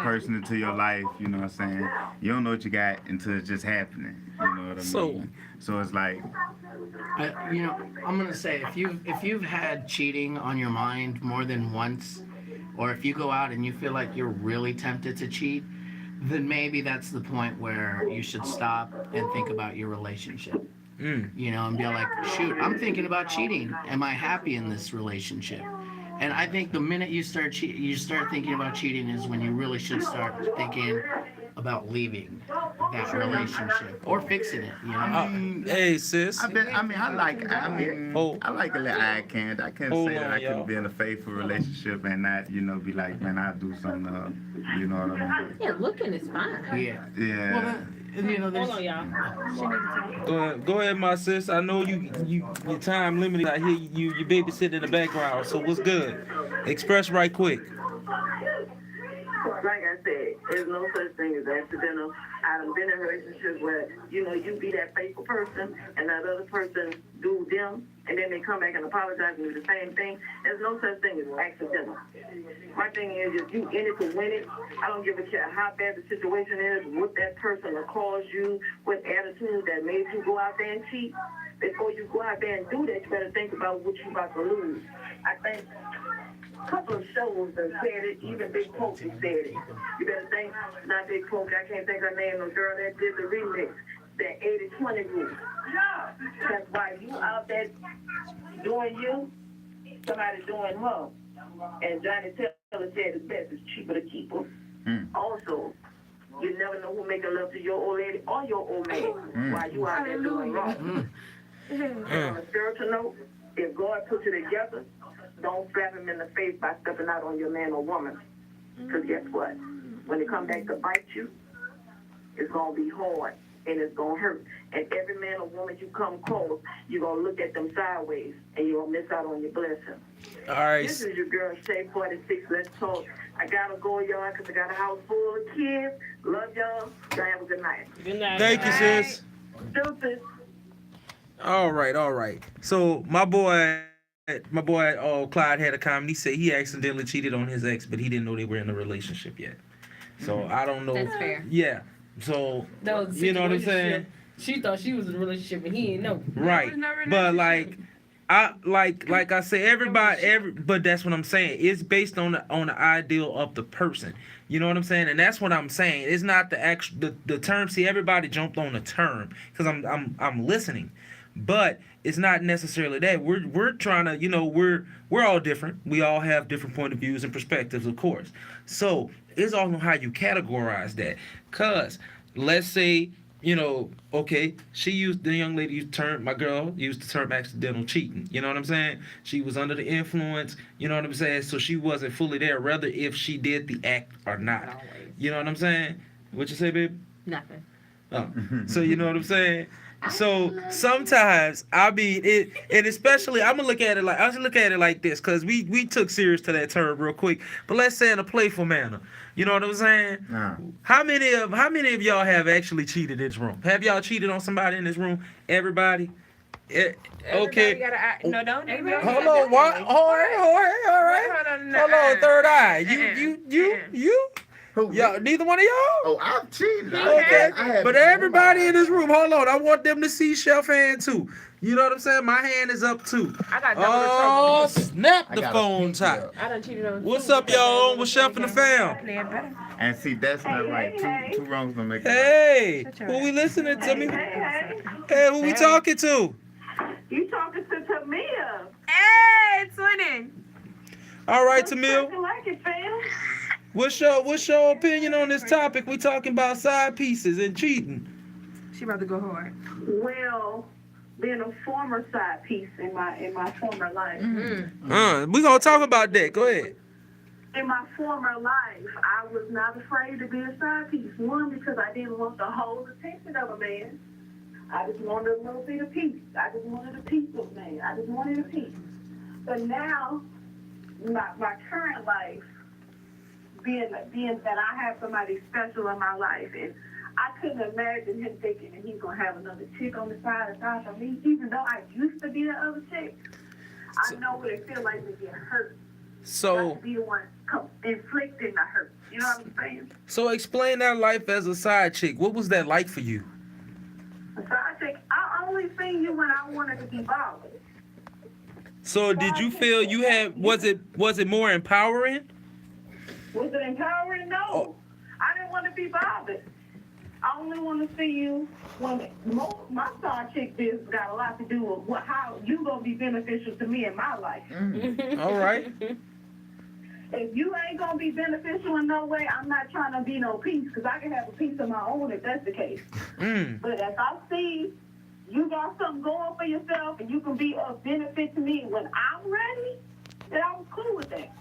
person into your life. You know what I'm saying? You don't know what you got until it's just happening. You know what I mean? So it's like. I'm gonna say if you've had cheating on your mind more than once, or if you go out and you feel like you're really tempted to cheat, then maybe that's the point where you should stop and think about your relationship. And be like, shoot, I'm thinking about cheating. Am I happy in this relationship? And I think the minute you start thinking about cheating is when you really should start thinking about leaving that relationship or fixing it. You know? Hey, sis. I like a little eye candy. I can't say that I couldn't be in a faithful relationship and not, be like, man, I'll do something. You know what I mean? Yeah, looking is fine. Yeah. Yeah. Hold on, y'all. Go ahead, my sis. I know your time limited. I hear you babysit in the background. So what's good? Express right quick. Like I said, there's no such thing as accidental. I've been in relationships where, you be that faithful person and that other person do them, and then they come back and apologize and do the same thing. There's no such thing as accidental. My thing is, if you in it to win it, I don't give a care how bad the situation is, what that person will cause you, what attitude that made you go out there and cheat. Before you go out there and do that, you better think about what you're about to lose. I think a couple of shows that said it, even Big Poke said it. You better think, not Big Poke, I can't think her name, the girl that did the remix, that 80-20 rule. That's why you out there doing you, somebody doing her. And Johnny Taylor said it's best, it's cheaper to keep her. Also, you never know who making love to your old lady or your old man while you out there doing wrong. On a spiritual note, if God puts you together, don't slap him in the face by stepping out on your man or woman. Because guess what? When they come back to bite you, it's going to be hard and it's going to hurt. And every man or woman you come close, you're going to look at them sideways and you're going to miss out on your blessing. All right. This is your girl, Shay 46. Let's talk. I got to go, y'all, because I got a house full of kids. Love y'all. Y'all have a good night. Good night. Thank you, sis. Deuces. All right. So my boy, Clyde had a comment. He said he accidentally cheated on his ex, but he didn't know they were in a relationship yet. So I don't know. That's fair. Yeah. So That was you know what I'm saying? She thought she was in a relationship and he didn't know. Right. But like I say, but that's what I'm saying. It's based on the ideal of the person. You know what I'm saying? And that's what I'm saying. It's not the actual the term. See, everybody jumped on the term because I'm listening. But it's not necessarily that. We're trying to, we're all different. We all have different point of views and perspectives, of course. So it's all on how you categorize that. Cause let's say you know, okay, the young lady my girl used the term accidental cheating. You know what I'm saying? She was under the influence, you know what I'm saying? So she wasn't fully there, rather if she did the act or not. Not always. You know what I'm saying? What you say, babe? Nothing. Oh. So you know what I'm saying? So sometimes I mean it, and especially I look at it like this, cause we took serious to that term real quick. But let's say in a playful manner. You know what I'm saying? Nah. How many of y'all have actually cheated in this room? Have y'all cheated on somebody in this room? Everybody? Okay. No, don't. Hold on. What? All right. Hold on. Third eye. You. Who? Y'all, neither one of y'all? Oh, I've cheated. Okay. I have But everybody in this room, hold on. I want them to see Chef hand too. You know what I'm saying? My hand is up too. I got double Oh, the trouble. snap I the got a phone pink top. girl. I done cheated on What's two up, because y'all? I On with Chef and the fam. playing better. And see, that's not right. Two wrongs don't make a right. Hey, Shut your who we ass. listening to me? Hey, Hey, who we talking to? you talking to Tamia? Hey, twinning. All right, Looks Tamil. like it, fam. What's your opinion on this topic? We talking about side pieces and cheating. She about to go hard. Well, being a former side piece in my former life. We gonna talk about that. Go ahead. In my former life, I was not afraid to be a side piece. One, because I didn't want the whole attention of a man. I just wanted a little bit of peace. I just wanted a piece of man. I just wanted a piece. But now, my current life, being that I have somebody special in my life, and I couldn't imagine him thinking that he's gonna have another chick on the side aside from me. Even though I used to be the other chick, I know what it feels like to get hurt. So, Not to be the one inflicting the hurt. You know what I'm saying? so explain that life as a side chick. What was that like for you? A side chick, I only seen you when I wanted to be bothered. So, did you feel you had? Was it more empowering? Was it empowering? No. Oh. I didn't want to be bothered. I only want to see you when my side chick business got a lot to do with how you gonna be beneficial to me in my life. All right. If you ain't gonna be beneficial in no way, I'm not trying to be no piece, because I can have a piece of my own if that's the case. But if I see you got something going for yourself and you can be of benefit to me when I'm ready, then I'm cool with that.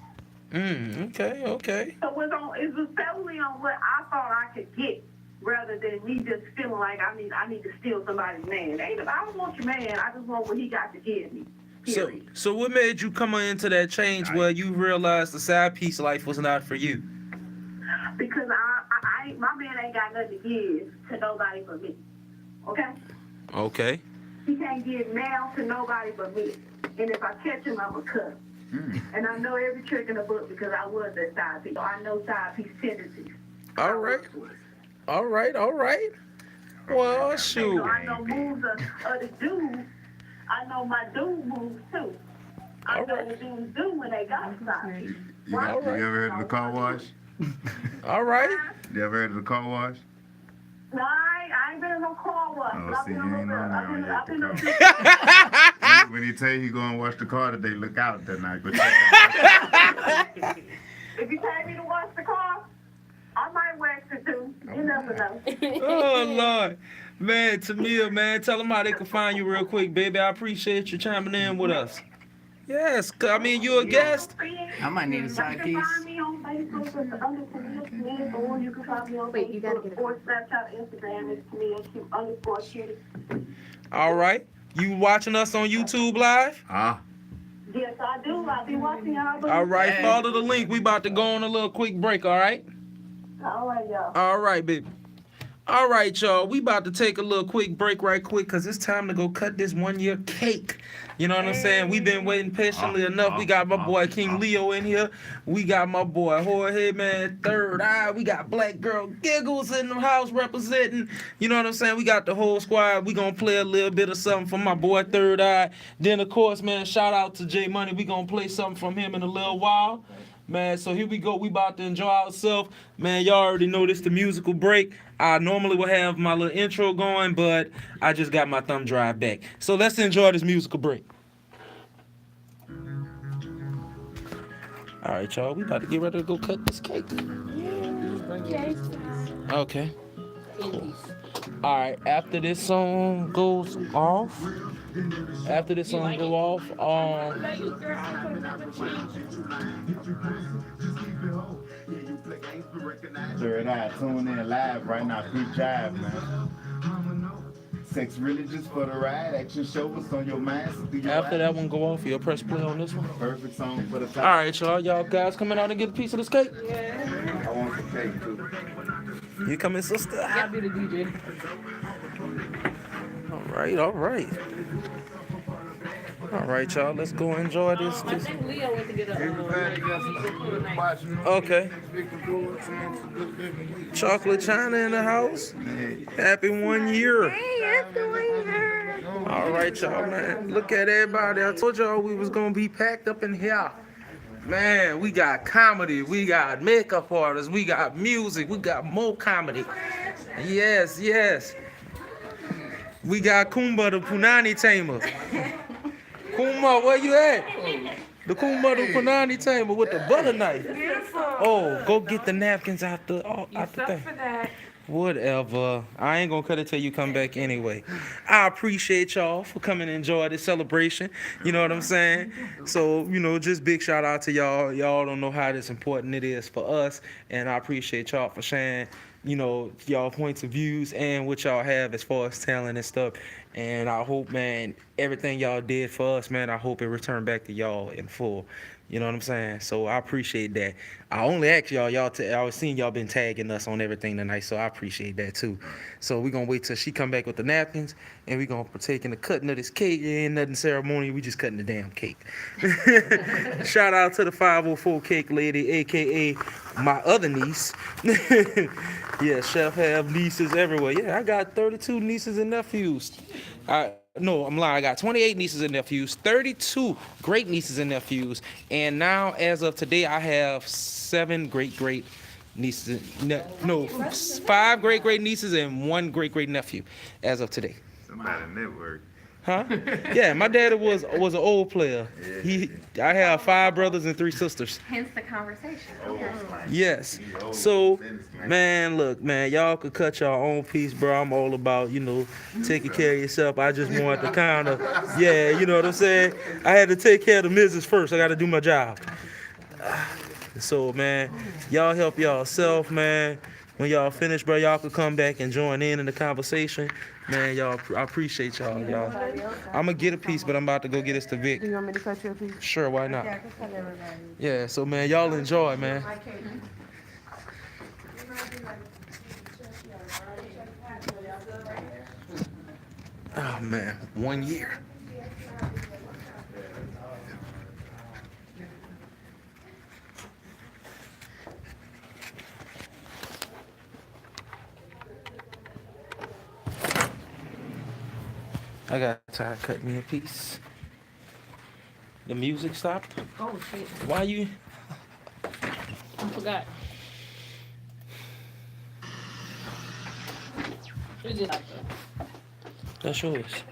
Okay. So it's just solely on what I thought I could get, rather than me just feeling like I need to steal somebody's man. I don't want your man. I just want what he got to give me. Period. So what made you come into that change where you realized the side piece life was not for you? Because my man ain't got nothing to give to nobody but me. Okay? Okay. He can't give now to nobody but me. And if I catch him, I'm a cut. And I know every trick in the book because I was that side piece. So I know side piece tendencies. All right. Well, shoot. So I know moves of the dude. I know my dude moves too. I know what dudes do when they got a side piece. You ever heard of the car wash? All right. You ever heard of the car wash? No, I ain't been in no car wash. Oh, see, you ain't on there on yet. The car. When he tell you he going to wash the car today, look out that night. But if you pay me to wash the car, I might wax it too. You never know. Oh, Lord. Man, Tamia, man, tell them how they can find you real quick, baby. I appreciate you chiming in with us. Yes, I mean, you a guest. I might need a side piece. You can find me on Facebook with the underscore Smith, or you can find me on Facebook or Snapchat, Instagram. It's Tamia_Cutie. All right. You watching us on YouTube live? Yes, I do. I'll be watching y'all. All right, follow the link. We about to go on a little quick break, all right? All right, y'all. All right, baby. All right, y'all. We about to take a little quick break right quick because it's time to go cut this 1 year cake. You know what I'm saying? We've been waiting patiently enough. We got my boy King Leo in here. We got my boy Jorge, man, Third Eye. We got Black Girl Giggles in the house representing. You know what I'm saying? We got the whole squad. We gonna play a little bit of something from my boy Third Eye. Then, of course, man, shout out to J Money. We gonna play something from him in a little while. Man, so here we go. We about to enjoy ourselves. Man, y'all already know this the musical break. I normally would have my little intro going, but I just got my thumb drive back. So let's enjoy this musical break. All right, y'all. We about to get ready to go cut this cake. Okay. Cool. All right, after this song goes off, Third Eye, tune in live right now. Peep Jive, man. Sex really just for the ride. Action show what's on your mind. So after that one go off, you'll press play on this one. Perfect song for the top. All right, y'all guys coming out and get a piece of this cake? I want some cake too. You coming, sister? I'll be the DJ. All right, y'all. Let's go enjoy this. I think Leo went to get a. Okay. Chocolate China in the house. Happy 1 year. All right, y'all, man. Look at everybody. I told y'all we was gonna be packed up in here. Man, we got comedy, we got makeup artists, we got music, we got more comedy. Yes. We got Kumba the Punani Tamer. Kumba, where you at? The Kumba the Punani Tamer with the butter knife. Oh, go get the napkins out the thing. Whatever. I ain't gonna cut it till you come back anyway. I appreciate y'all for coming and enjoy this celebration. You know what I'm saying? So, just big shout out to y'all. Y'all don't know how this important it is for us. And I appreciate y'all for sharing, y'all points of views and what y'all have as far as talent and stuff. And I hope, man, everything y'all did for us, man, I hope it returned back to y'all in full. You know what I'm saying? So I appreciate that. I only asked I was seeing y'all been tagging us on everything tonight, so I appreciate that too. So we're going to wait till she come back with the napkins, and we're going to partake in the cutting of this cake. It ain't nothing ceremonial. We just cutting the damn cake. Shout out to the 504 cake lady, a.k.a. my other niece. Yeah, Chef have nieces everywhere. Yeah, I got 32 nieces and nephews. No, I'm lying. I got 28 nieces and nephews, 32 great nieces and nephews, and now, as of today, I have 7 great nieces. 5 great nieces and 1 great nephew, as of today. Somebody network. Huh? Yeah, my daddy was an old player. I have 5 brothers and 3 sisters. Hence the conversation. Okay. Yes. So, man, look, man, y'all could cut your own piece, bro. I'm all about, taking care of yourself. I just wanted to kind of, you know what I'm saying? I had to take care of the missus first. I got to do my job. So, man, y'all help y'allself, man. When y'all finish, bro, y'all could come back and join in the conversation. Man, y'all, I appreciate y'all. I'm going to get a piece, but I'm about to go get us to Vic. Do you want me to cut you a piece? Sure, why not? Yeah, I can cut everybody. Yeah, so, man, y'all enjoy, man. Oh, man, 1 year. I got tired of cutting me a piece. The music stopped? Oh, shit. Why you? I forgot. Who's it like that? That's yours.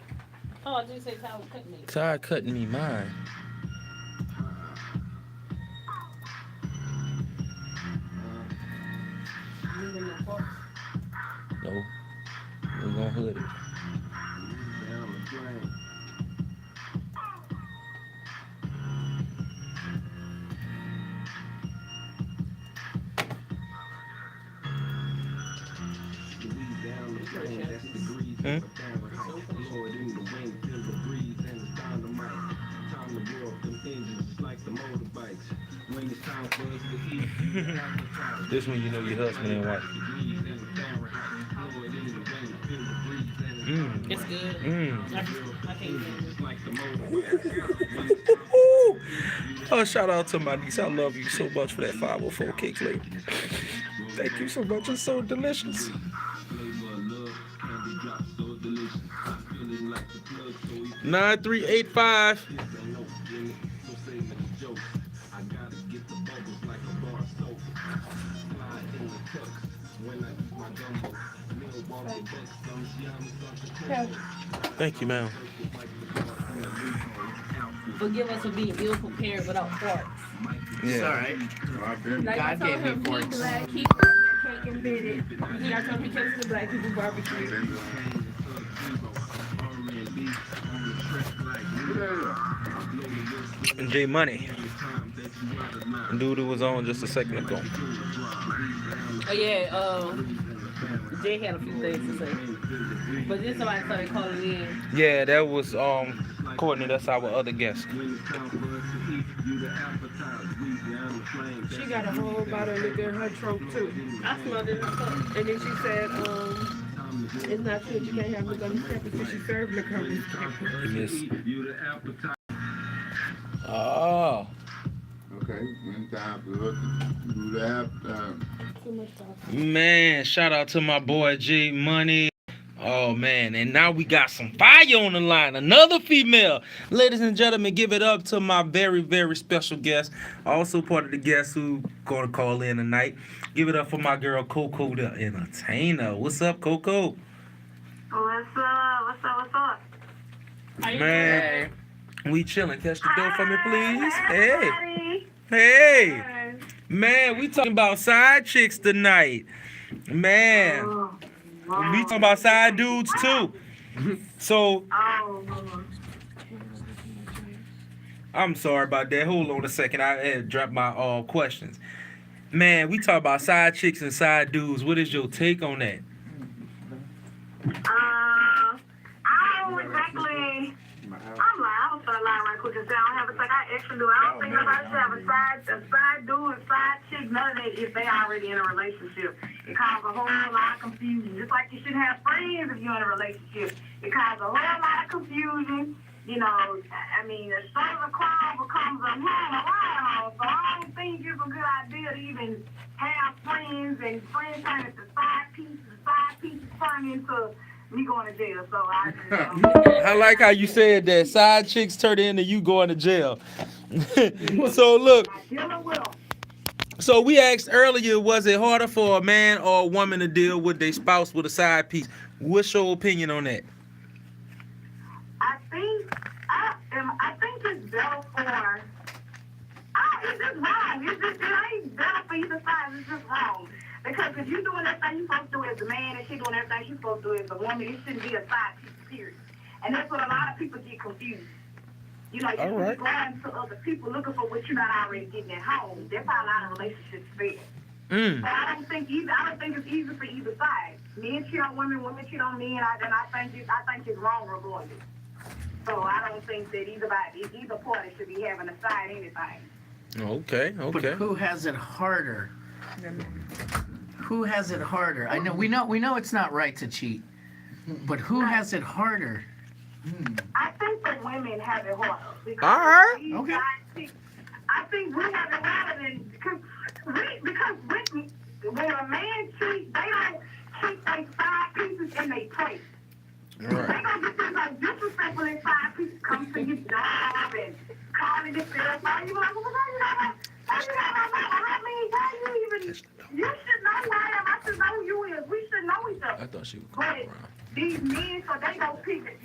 Oh, I just said Tyler cut me. Tired cutting me mine. No. We're gonna hood it. This one, you know your husband and wife. It's good. I can't Oh, shout out to my niece. I love you so much for that 504 cake lady. Thank you so much. It's so delicious. Nine 385. Thank you, ma'am. Forgive us for being ill prepared without forks. Yeah. It's all right. Like God I told gave me him, forks. keep your cake in did it. Y'all told me to catch the black people barbecue. And J Money. Dude who was on just a second ago. Oh yeah, Jay had a few things to say. But then somebody started calling in. Yeah, that was Courtney, that's our other guest. She got a whole bottle of liquor in her trunk too. I smelled it in the cup. And then she said, it's not true that you can't have liquor on the campus because she served liquor on this campus. Yes. Oh. Okay, when time to look do the halftime. Man, shout out to my boy J Money. Oh man, and now we got some fire on the line. Another female. Ladies and gentlemen, give it up to my very, very special guest. Also part of the guests who gonna call in tonight. Give it up for my girl Coco the Entertainer. What's up, Coco? What's up? What's up? What's up? Man, we chilling. Catch the door for me, please. Hey. Everybody. Hey. Man, we talking about side chicks tonight. Man. We talking about side dudes too. So I'm sorry about that. Hold on a second. I had dropped my questions. Man, we talk about side chicks and side dudes. What is your take on that? I don't exactly. I'm gonna start lying right quick and say I don't have a take. I actually do. I don't think nobody should have a side dude, a side chick, none of that if they already in a relationship. It causes a whole lot of confusion. Just like you shouldn't have friends if you're in a relationship. It causes a whole lot of confusion. You know, I mean, as soon as a crowd becomes a home, so I don't think it's a good idea to even have friends and friends turn into side pieces turn into me going to jail. So I like how you said that. Side chicks turn into you going to jail. So look. So we asked earlier, was it harder for a man or a woman to deal with their spouse with a side piece? What's your opinion on that? I think it's better for. It's just wrong. It ain't better for either side. It's just wrong. Because if you're doing everything you're supposed to do as a man and she's doing everything she's supposed to do as a woman, it shouldn't be a side piece, period. And that's what a lot of people get confused. You know, you're going to other people looking for what you're not already getting at home. That's how a lot of relationships fail. But I don't think it's easy for either side. Men cheat on women, women cheat on men, and I think it's wrong regardless. So I don't think that either party should be having a side anything. Okay. But who has it harder? Who has it harder? I know we know it's not right to cheat, but who has it harder? I think the women have it harder. All right. Okay. I think we have it harder because when a man cheats, they don't keep their side pieces in their place. They gonna get this like disrespectful in side pieces, come to your job and calling themselves. You like, you should know who I am. I should know who you is. We should know each other. I thought she was But these men, so they don't pick it.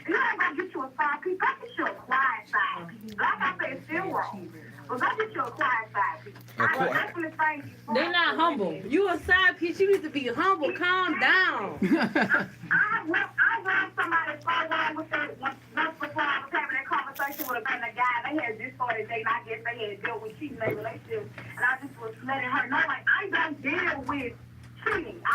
You ain't gonna get you a side piece. Go get you a quiet side piece. Like I said, it's still wrong. But go get you a quiet side piece. I definitely think they're not humble. You a side piece. You need to be humble. Calm down. I want somebody so long with that. Once before I was having that conversation with a guy, they had just started dating. I guess they had dealt with cheating in their relationship, and I just was letting her know, like, I don't deal with cheating. I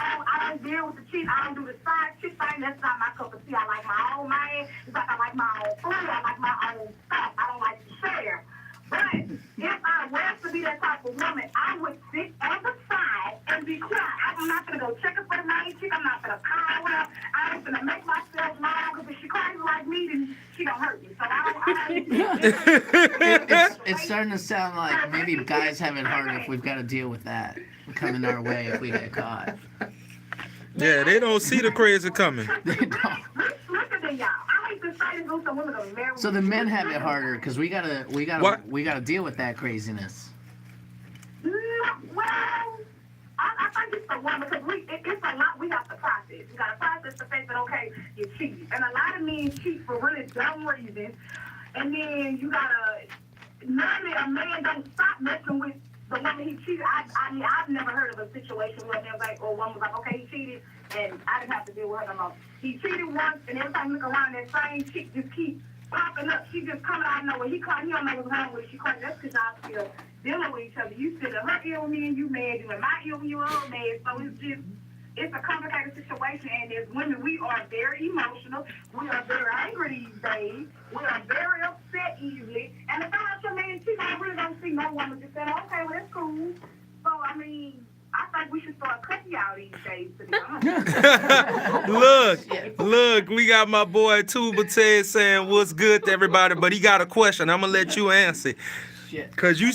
don't deal with the cheating. I don't do the side chick thing. That's not my cup of tea. I like my own man. It's like I like my own food. I like my own stuff. I don't like to share. But if I was to be that type of woman, I would sit on the side and be quiet. I'm not going to go check her for the main chick. I'm not going to call her. I ain't going to make myself long because if she crazy like me, then she don't hurt me. So It's starting to sound like maybe guys have it harder if we've got to deal with that coming our way if we get caught. Yeah, they don't see the crazy coming. They don't. So the men have it harder because we gotta deal with that craziness. Well, I think it's the woman because it's a lot we have to process. We got to process the fact that, okay, you cheated. And a lot of men cheat for really dumb reasons. And then you got to, normally a man don't stop messing with the woman he cheated, I mean, I've never heard of a situation where there was like, or one was like, okay, he cheated, and I didn't have to deal with her no more. He cheated once, and every time you look around, that same chick just keeps popping up. She just coming out of nowhere. He don't know what's wrong with her. She crying. That's because y'all still dealing with each other. You still her ill with me, and you mad. You and my ill when you were all mad. So it's a complicated situation, and as women, we are very emotional. We are very angry these days. We are very upset easily. And if I your man cheat, I really don't see no woman just saying, okay, well, that's cool. So, I mean, I think we should start cutting y'all these days, to be honest. Look, we got my boy Tuba Ted saying what's good to everybody, but he got a question. I'm going to let you answer. Because you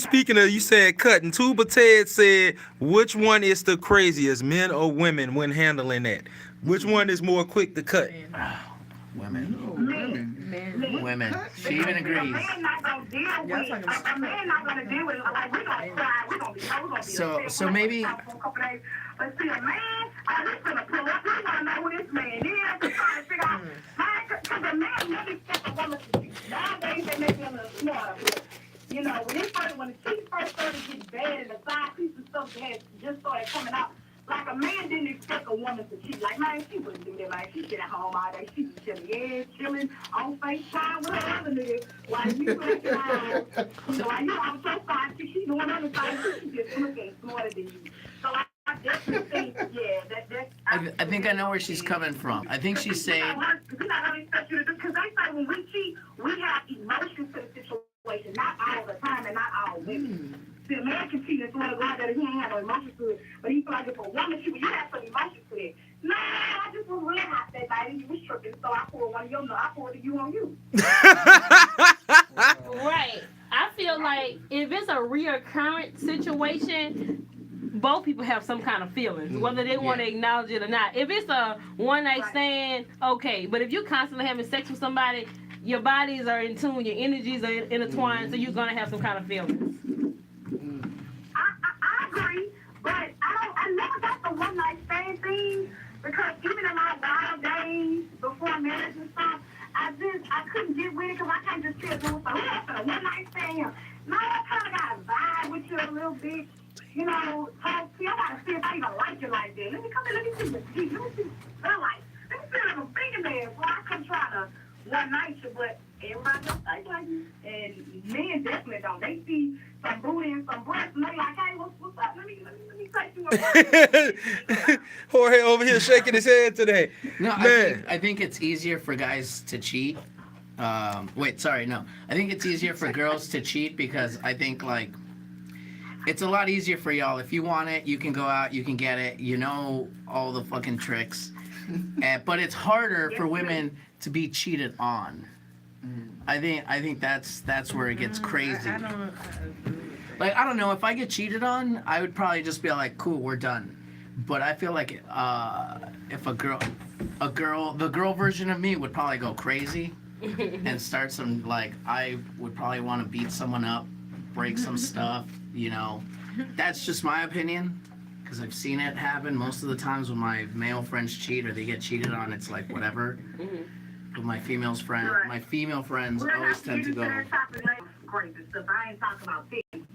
said cutting. Tuba Ted said, which one is the craziest, men or women, when handling that? Which one is more quick to cut? Women. Women. She even agrees. A man not going to deal with it. A man not going to deal with it. Like, we're going to cry. We're going to be So maybe... But see, a man, he's going to pull up. We want to know who this man is. We're trying to figure out. Because a man never expects a woman to cheat. Nowadays, they make him a little smarter. You know, when the cheat first started getting bad and the side piece and stuff had just started coming out, like a man didn't expect a woman to cheat. Like, man, she wouldn't do that, man. She sit at home all day. She be chilling on FaceTime with her other niggas. While you while you on your side, she doing other things. She just looking smarter than you. So I definitely think, I think I know where she's coming from. I think she's saying... We're not going to expect you to do, because they say when we cheat, we have emotions to the situation. Not all the time and not all women. See, a man can cheat and swear to God that he ain't have no emotions to it. But he feel like if a woman cheat, you have some emotions to it. No, I just was real hot that night and you was tripping, so I poured one of your I poured a you on you. Right. I feel like if it's a reoccurrent situation, both people have some kind of feelings, whether they want to acknowledge it or not. If it's a one-night stand, okay. But if you're constantly having sex with somebody, your bodies are in tune, your energies are intertwined, so you're going to have some kind of feelings. I agree, but I never got the one-night stand thing, because even in my wild days before marriage and stuff, I couldn't get with it because I can't just sit there with a one-night stand. No, I kind of got to vibe with you a little bit. You know, talk to you. I got to see if I even like you like that. Let me come in, let me see what you feel like. Let me feel like a fingernail before I come try to one-night you, but everybody don't think like you. And men definitely don't. They see some booty and some breasts, and they like, hey, what's up? Let me take you a Jorge over here shaking his head today. No, I think it's easier for guys to cheat. I think it's easier for girls to cheat because I think, like, it's a lot easier for y'all. If you want it, you can go out, you can get it. You know all the fucking tricks. But it's harder for women to be cheated on. I think that's where it gets crazy. Like, I don't know, if I get cheated on, I would probably just be like, cool, we're done. But I feel like if the girl version of me would probably go crazy and start some, like, I would probably want to beat someone up, break some stuff, you know. That's just my opinion, because I've seen it happen most of the times when my male friends cheat or they get cheated on. It's like whatever. But my female friends always tend to go. Crazy stuff. I ain't talking about things.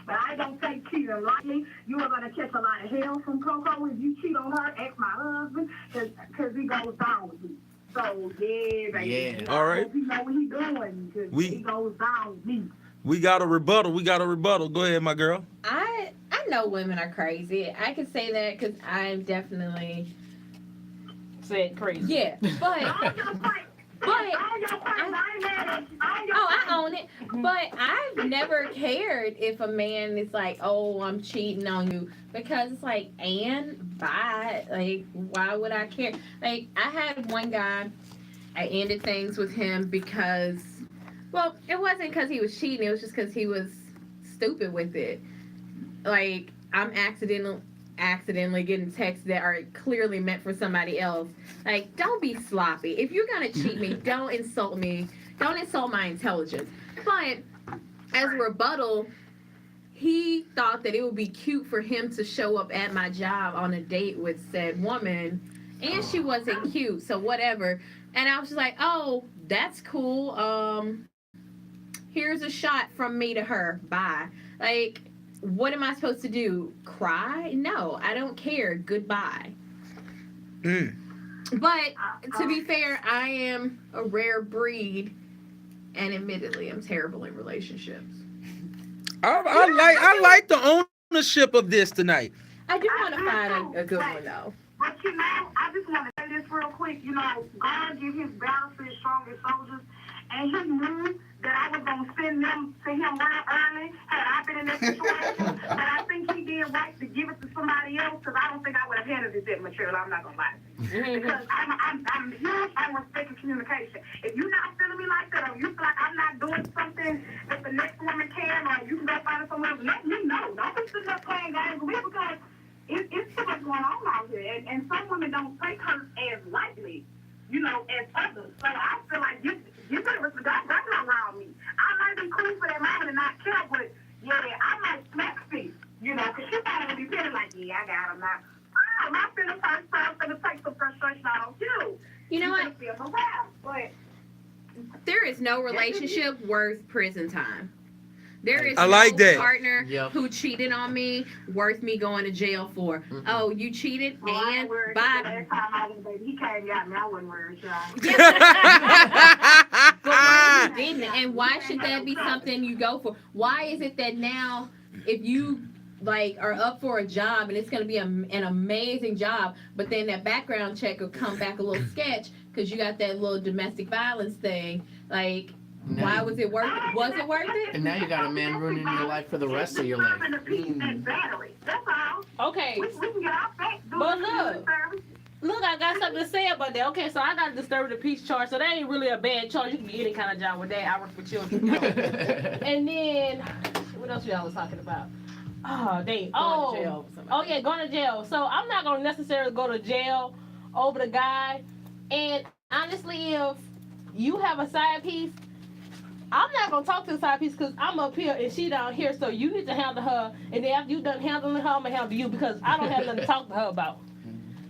But I don't take cheating lightly. You are going to catch a lot of hell from Coco if you cheat on her. Ask my husband, because he goes down with you. So, yeah, baby. Yeah. All right. You know what he's doing, because he goes down with me. We got a rebuttal. Go ahead, my girl. I know women are crazy. I can say that because I've definitely said crazy. Yeah, but I own it. But I've never cared if a man is like, oh, I'm cheating on you, because it's like, bye. Like, why would I care? Like, I had one guy, I ended things with him because, well, it wasn't because he was cheating. It was just because he was stupid with it. Like, I'm accidentally getting texts that are clearly meant for somebody else. Like, don't be sloppy. If you're gonna cheat me, don't insult me. Don't insult my intelligence. But as a rebuttal, he thought that it would be cute for him to show up at my job on a date with said woman, and she wasn't cute, so whatever. And I was just like, oh, that's cool. Here's a shot from me to her. Bye. Like, what am I supposed to do? Cry? No, I don't care. Goodbye. But to be fair, I am a rare breed, and admittedly, I'm terrible in relationships. I like the ownership of this tonight. I do want to find a good one though. But you know, I just want to say this real quick. You know, God give his battle to his strongest soldiers, and he knew that I was going to send them to him real early had I been in that situation. But I think he did right to give it to somebody else, because I don't think I would have handled it that mature. I'm not going to lie to you. Because I'm huge on respect and communication. If you're not feeling me like that, or you feel like I'm not doing something that the next woman can, or you can go find it somewhere else, let me know. Don't be sitting up playing games with me, because it's too much going on out here, and some women don't take her as lightly, you know, as others. So I feel like you better that's not around me. I might be cool for that moment and not care, but yeah, I might smack feet, you know, because she might be feeling like, yeah, I got him now. Oh, my feeling first time going to take some frustration out on you. You know what? Feel no bad, but there is no relationship worth prison time. There is I like no that. partner who cheated on me worth me going to jail for. Oh, you cheated and bye. Last time I was baby, he came got me. I wasn't worried, y'all. But why you didn't? And why should that be something you go for? Why is it that now, if you like are up for a job and it's going to be an amazing job, but then that background check will come back a little sketch because you got that little domestic violence thing, like? Why was it worth it? Was it worth it? And now you got a man ruining your life for the rest of your life. Okay. But look, I got something to say about that. Okay, so I got a disturbing the peace charge, so that ain't really a bad charge. You can get any kind of job with that. I work for children. And then, what else y'all was talking about? Oh, dang. Oh, yeah, going to jail. So I'm not going to necessarily go to jail over the guy. And honestly, if you have a side piece, I'm not going to talk to the side piece because I'm up here and she down here. So you need to handle her. And then after you done handling her, I'm going to handle you because I don't have nothing to talk to her about.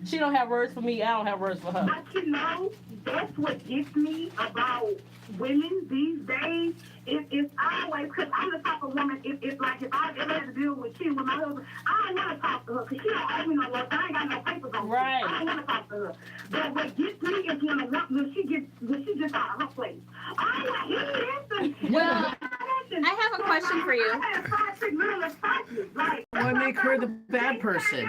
She don't have words for me. I don't have words for her. But you know, that's what gets me about women these days. It's always, because I'm the type of woman, if I ever had to deal with cheating with my husband, I don't want to talk to her because she don't owe me no love. I ain't got no papers on her. Right. I don't want to talk to her. But what gets me is when she gets out of her place. Well, I have a question for you. Why make her the bad person?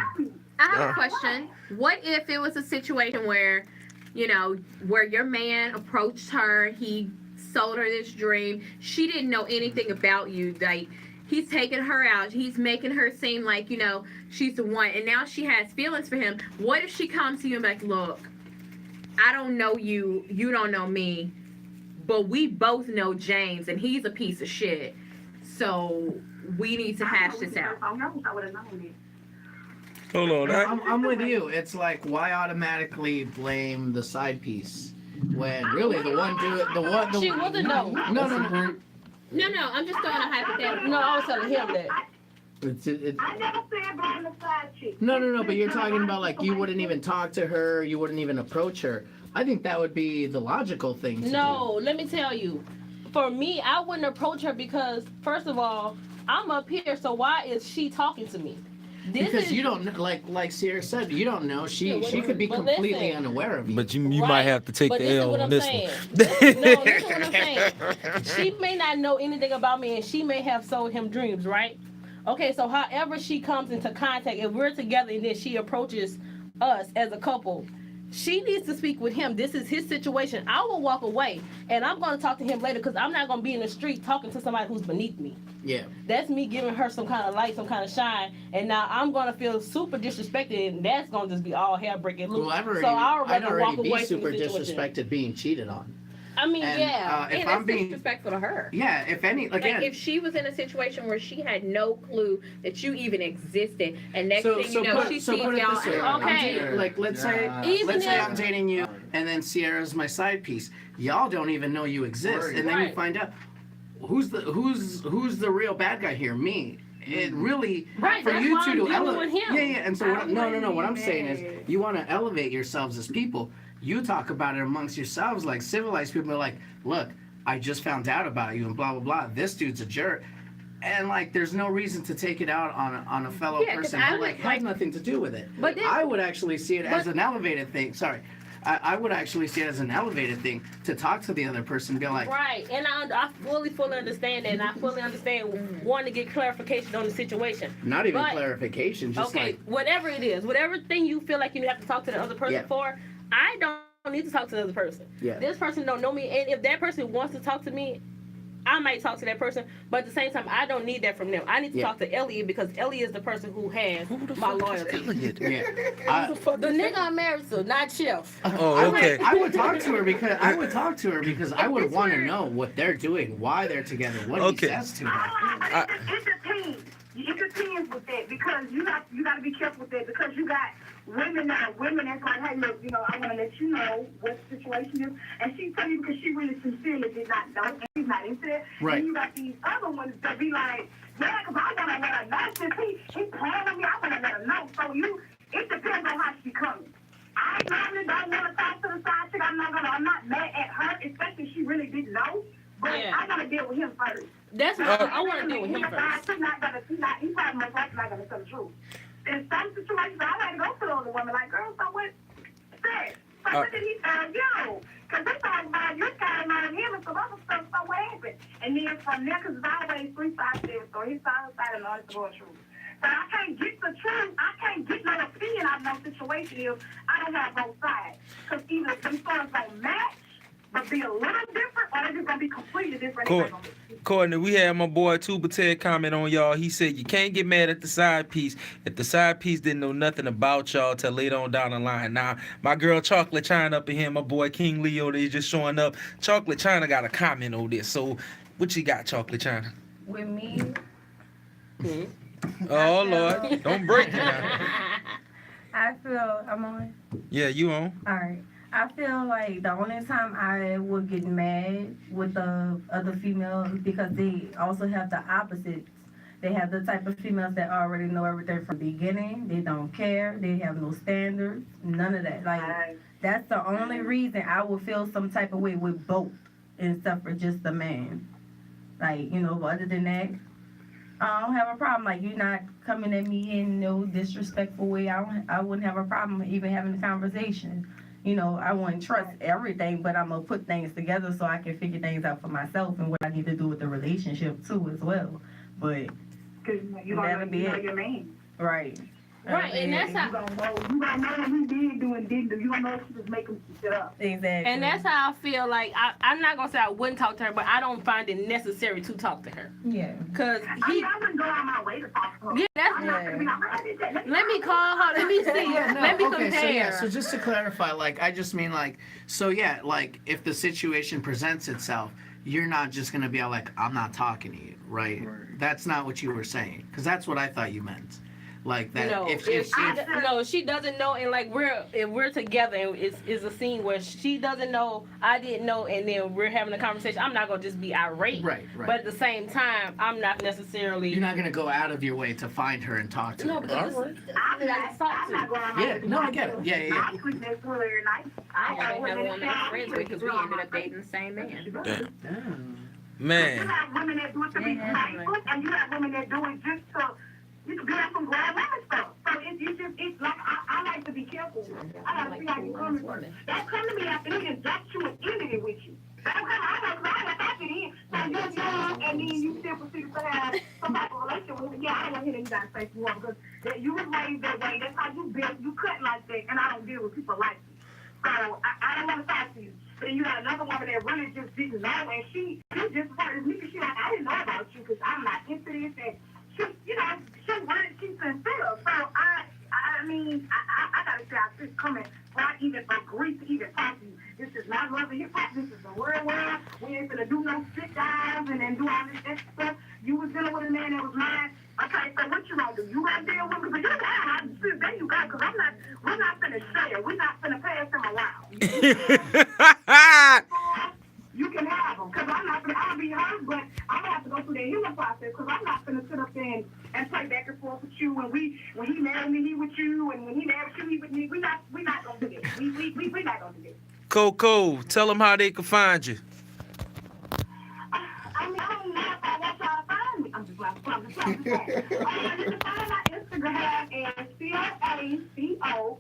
I have a question. What if it was a situation where, you know, where your man approached her, he sold her this dream, she didn't know anything about you, like, he's taking her out, he's making her seem like, you know, she's the one, and now she has feelings for him. What if she comes to you and be like, look, I don't know you, you don't know me, but we both know James, and he's a piece of shit, so we need to hash this out. I would have known it. Hold on. I'm with you. It's like, why automatically blame the side piece when really the one do it? She wasn't no. No. No, I'm just throwing a hypothetical. No, I was telling him that. I never said blame the side chick. No. But you're talking about like you wouldn't even talk to her, you wouldn't even approach her. I think that would be the logical thing to do. No, let me tell you. For me, I wouldn't approach her because, first of all, I'm up here, so why is she talking to me? Because you don't know, like Sierra said, you don't know. She could be completely unaware of you. But you might have to take the L on this one. Listen what I'm saying. She may not know anything about me, and she may have sold him dreams, right? Okay, so however she comes into contact, if we're together and then she approaches us as a couple, she needs to speak with him. This is his situation. I will walk away, and I'm going to talk to him later because I'm not going to be in the street talking to somebody who's beneath me. Yeah. That's me giving her some kind of light, some kind of shine, and now I'm going to feel super disrespected, and that's going to just be all hell breaking loose. Well, I'd I'd already be super disrespected being cheated on. I mean, And, yeah. if And I'm that's being disrespectful to her. Yeah, if any, Like again. if she was in a situation where she had no clue that you even existed, and next thing you know, she sees put it y'all. this way. I'm dating- like let's say I'm dating you, and then Sierra's my side piece. Y'all don't even know you exist, and then you find out who's the real bad guy here? Me. It really for that's you why two I'm to dealing elevate. with him. Yeah. And so what I'm saying is, you want to elevate yourselves as people. You talk about it amongst yourselves like civilized people. Are like, look, I just found out about you and blah blah blah. This dude's a jerk. And like, there's no reason to take it out on a fellow Yeah, 'cause person I who would, like like- had nothing to do with it. But then- I would actually see it as but- an elevated thing. Sorry, I would actually see it as an elevated thing to talk to the other person, and be like, Right, and I fully understand that, and I fully understand wanting to get clarification on the situation. not even But- clarification, just Okay, like, whatever it is, whatever thing you feel like you have to talk to the other person Yeah. for, I don't need to talk to the other person. Yeah. This person don't know me, and if that person wants to talk to me, I might talk to that person, but at the same time, I don't need that from them. I need to Yeah. talk to Elliot because Elliot is the person who has my loyalty. yeah. I, The nigga I'm married to, not Chef. Oh, okay. I would talk to her because I would want to know what they're doing, why they're together, what Okay. he says to her. It depends. It depends with that because you got to be careful with that because you got women that's like, hey, look, I want to let you know what the situation is, and she tell you because she really sincerely did not know, and she's not into it. Right. And you got these other ones that be like, yeah, because I want to let her know since he playing with me, I want to let her know. So it depends on how she comes. I normally don't want to talk to the side chick. I'm not mad at her, especially if she really didn't know. But Yeah. I want to deal with him first. That's what I want to deal with him first. He probably most likely not gonna tell the truth. In some situations, I like to go to the other woman, like, girl, so what? Say, so what did he tell you? Because they talking about you carrying on him and some other stuff. So what happened? And then from there, because it's always three sides to it, so his side and the other going truth. But I can't get the truth. I can't get no opinion out of no situation if I don't have both sides. Because either them stories don't match, but be a little different, or they're just gonna be completely different. Courtney, we had my boy Tuba Ted comment on y'all. He said you can't get mad at the side piece if the side piece didn't know nothing about y'all till later on down the line. Now, my girl Chocolate China up in here, my boy King Leo, they just showing up. Chocolate China got a comment on this. So, what you got, Chocolate China? With me, Oh, Lord. Don't break it now. I feel I'm on. Yeah, you on. All right. I feel like the only time I would get mad with the other females because they also have the opposites. They have the type of females that already know everything from the beginning. They don't care. They have no standards. None of that. Like that's the only reason I would feel some type of way with both instead for just the man. Like, other than that, I don't have a problem. Like, you're not coming at me in no disrespectful way. I wouldn't have a problem even having a conversation. I wouldn't trust everything, but I'm going to put things together so I can figure things out for myself and what I need to do with the relationship, too, as well. But that'll be it. Your man. Right. Right, and that's how. You don't know what he did do and didn't do. You don't know if she was making some shit up. Exactly. And that's how I feel like I'm not gonna say I wouldn't talk to her, but I don't find it necessary to talk to her. Yeah. Cause I wouldn't go out my way to talk to her. Yeah, that's I'm not gonna be like, let me call her. Let me see. Yeah, no, Let me okay, compare. so just to clarify, like, I just mean, like, if the situation presents itself, you're not just going to be all like, I'm not talking to you, right? That's not what you were saying, because that's what I thought you meant. Like, that No, if she doesn't know, and like if we're together, and it's a scene where she doesn't know, I didn't know, and then we're having a conversation. I'm not gonna just be irate, Right. But at the same time, I'm not necessarily. You're not going to go out of your way to find her and talk to No, her. because I'm not going out my Yeah, way to no, I talk get to it. her. Yeah, yeah. I sleep next to her every night. I only have one I'm friends with because we ended up dating the same man. You Man. have women that do it to be thankful, and you have women that do it just to get some grab women stuff. So it's like I like to be careful. I gotta see how you come from. Don't come to me after he and duck you and ended it with you. Don't come. I was after him. So you're young, and then you still proceed to have some type of relationship with him. Yeah, I don't want to hear that you gotta say more because you was raised that way. That's how you built. You cut like that, and I don't deal with people like you. So I don't want to talk to you. But then you got another woman that really just didn't know, and she just wanted me because she like, I didn't know about you because I'm not into this, and she's sincere. So I mean, I gotta say, I just coming, before I even agree to even talk to you. This is not love and hip hop. This is the real world. We ain't gonna do no sit downs and do all this extra stuff. You was dealing with a man that was mine. Okay, so what you gonna do? You gonna deal with me? But you down. There you go. Cause we're not finna share. We're not finna pass him around. You can have them, because I'll be hurt, but I'm gonna have to go through the healing process, because I'm not gonna sit up there and play back and forth with you. When he married me, he with you, and when he married you, he with me. We're not gonna do that. We're not gonna do that. Coco, tell them how they can find you. I mean, I don't know if I want y'all to find me. I'm just laughing. You can find my Instagram as CLACO_the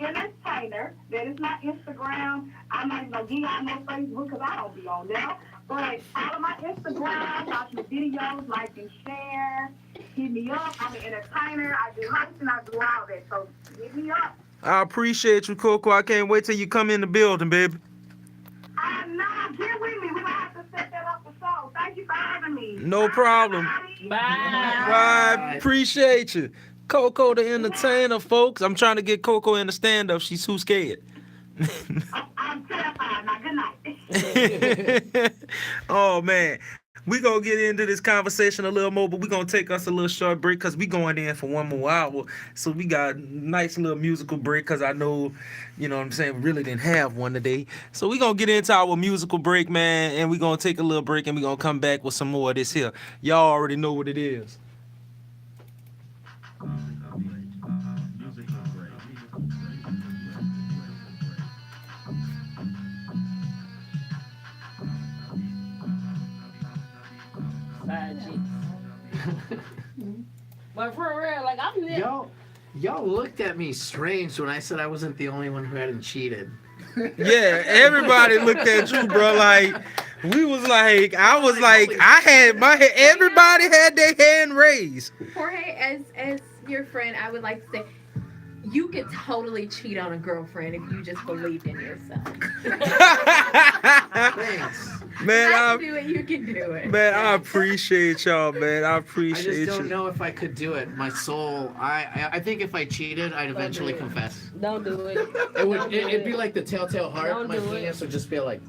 Entertainer. That is my Instagram. I'm not even gonna give y'all no Facebook because I don't be on there. But follow my Instagram, watch my videos, like and share. Hit me up. I'm an entertainer. I do hosting. I do all that. So hit me up. I appreciate you, Coco. I can't wait till you come in the building, baby. I know. Get with me. We're going to have to set that up for show. Thank you for having me. No problem. Bye. Bye. Appreciate you. Coco the Entertainer, folks. I'm trying to get Coco in the stand-up. She's too scared. I'm terrified. Now, good night. Oh, man. We gonna get into this conversation a little more, but we gonna take us a little short break because we going in for 1 more hour. So we got a nice little musical break because I know, you know what I'm saying, we really didn't have one today. So we gonna get into our musical break, man, and we gonna take a little break and we gonna come back with some more of this here. Y'all already know what it is. But for real, like I'm Y'all looked at me strange when I said I wasn't the only one who hadn't cheated. Yeah, everybody looked at you, bro. Like we was like, I was like, I had my head. Everybody had their hand raised. Jorge, as your friend, I would like to say, you could totally cheat on a girlfriend if you just believed in yourself. Thanks. Man, I can do it. You can do it. Man, I appreciate y'all, man. I I appreciate just don't you. know if I could do it. My soul, I think if I cheated, I'd eventually confess. Don't do it. It'd be like the telltale heart. Don't My do it. penis would just be like,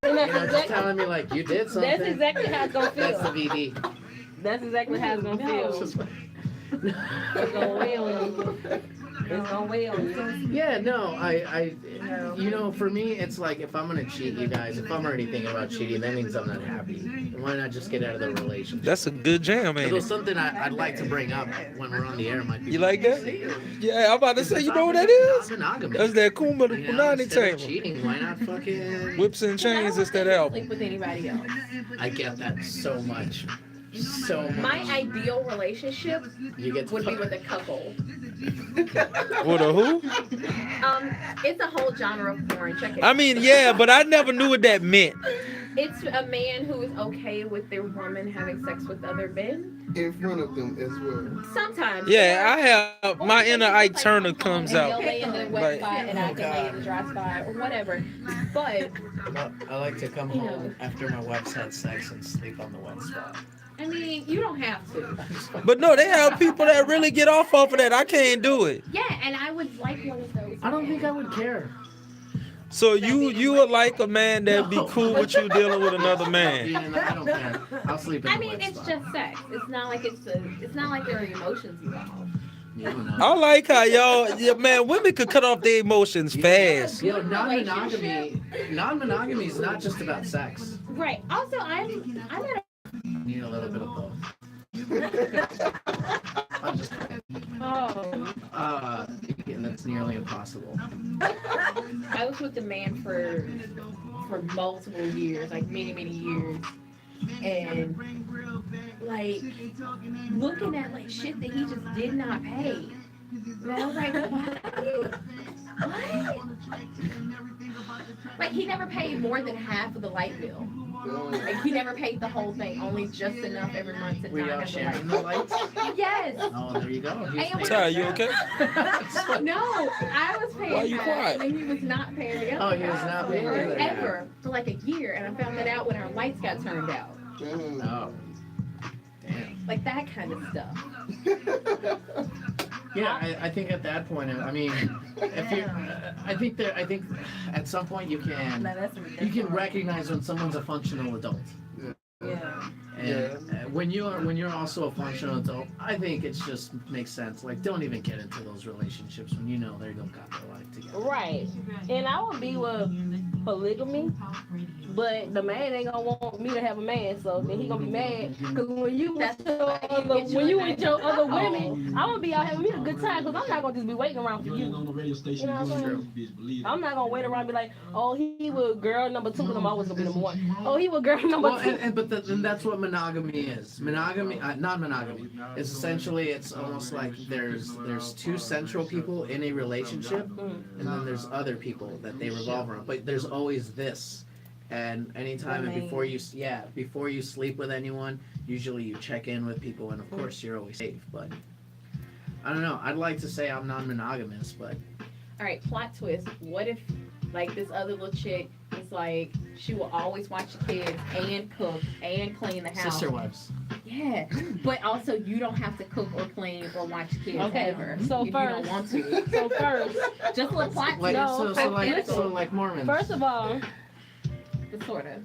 And that's just exactly, telling me like, you did something. that's exactly how it's gonna feel. That's the VD. That's exactly how it's gonna feel. It's gonna weigh on you. It's gonna weigh on you. Yeah, no, you know, for me, it's like if I'm gonna cheat, you guys, if I'm already thinking about cheating, that means I'm not happy. Why not just get out of the relationship? That's a good jam, ain't Although it? something I'd like to bring up when we're on the air might be. You like that? Yeah, I'm about to say, you know what that is? Monogamy. That's that Kuma the You know, Punani instead of table. cheating, why not fucking? Whips and Chains is that album. Sleep with anybody else. I get that so much. So much. My ideal relationship You get to would be fuck- with a couple. With a who? It's a whole genre of porn. Check it. I mean, yeah, but I never knew what that meant. It's a man who is okay with their woman having sex with other men. In front of them as well. Sometimes. Yeah, I have my inner Ike Turner comes And they'll out. lay in the wet Like, spot and I can lay in the dry spot or whatever. But I like to come You home know. after my wife's had sex and sleep on the wet spot. I mean, you don't have to. but no, they have people that really get off of that. I can't do it. Yeah, and I would like one of those. I don't think I would care. So you would like a man that'd be cool with you dealing with another man. I don't care. I'll sleep in I the mean, wet it's spot. just sex. It's not like it's not like there are emotions involved. I like how y'all, yeah, man, women could cut off their emotions fast. You know, non-monogamy is not just about sex. Right. Also, I'm at a You need a little bit of both. I'm just kidding. And that's nearly impossible. I was with a man for multiple years, like many years, and like looking at like shit that he just did not pay. And I was like, what? Like he never paid more than half of the light bill. Like he never paid the whole thing, only just enough every month to Were not y'all have sharing the the light. lights? Yes. Oh, there you go. And Ty, you okay? No, I was paying Why you half, quiet? and he was not paying the Oh, other he was half not paying the other half. forever for like a year, and I found that out when our lights got turned out. Oh. Damn. Like that kind of stuff. Yeah, I think at that point, I mean, if you, I think at some point you can recognize when someone's a functional adult. Yeah. And when you're also a functional adult, I think it just makes sense. Like, don't even get into those relationships when you know they don't got their life together. Right. And I would be with polygamy, but the man ain't gonna want me to have a man, so then he gonna be mad. Cause when you with your other women, I'm gonna be out having me a good time, cause I'm not gonna just be waiting around for you. You know what I'm saying? I'm not gonna wait around and be like, oh, he was girl number 2, and I'm always gonna be number 1. Oh, he was girl number 2. And that's what monogamy is. Monogamy, non-monogamy. It's essentially, it's almost like there's 2 central people in a relationship, and then there's other people that they revolve around. But there's always this. And anytime and before you sleep with anyone, usually you check in with people, and of course you're always safe. But I don't know. I'd like to say I'm non-monogamous, but All right, plot twist. What if, like, this other little chick is like, she will always watch the kids and cook and clean the house. sister wives. Yeah, but also you don't have to cook or clean or watch the kids ever. So if first, you don't want to. So first, just a little plot Like, twist. so like Mormons. First of all, Sort of.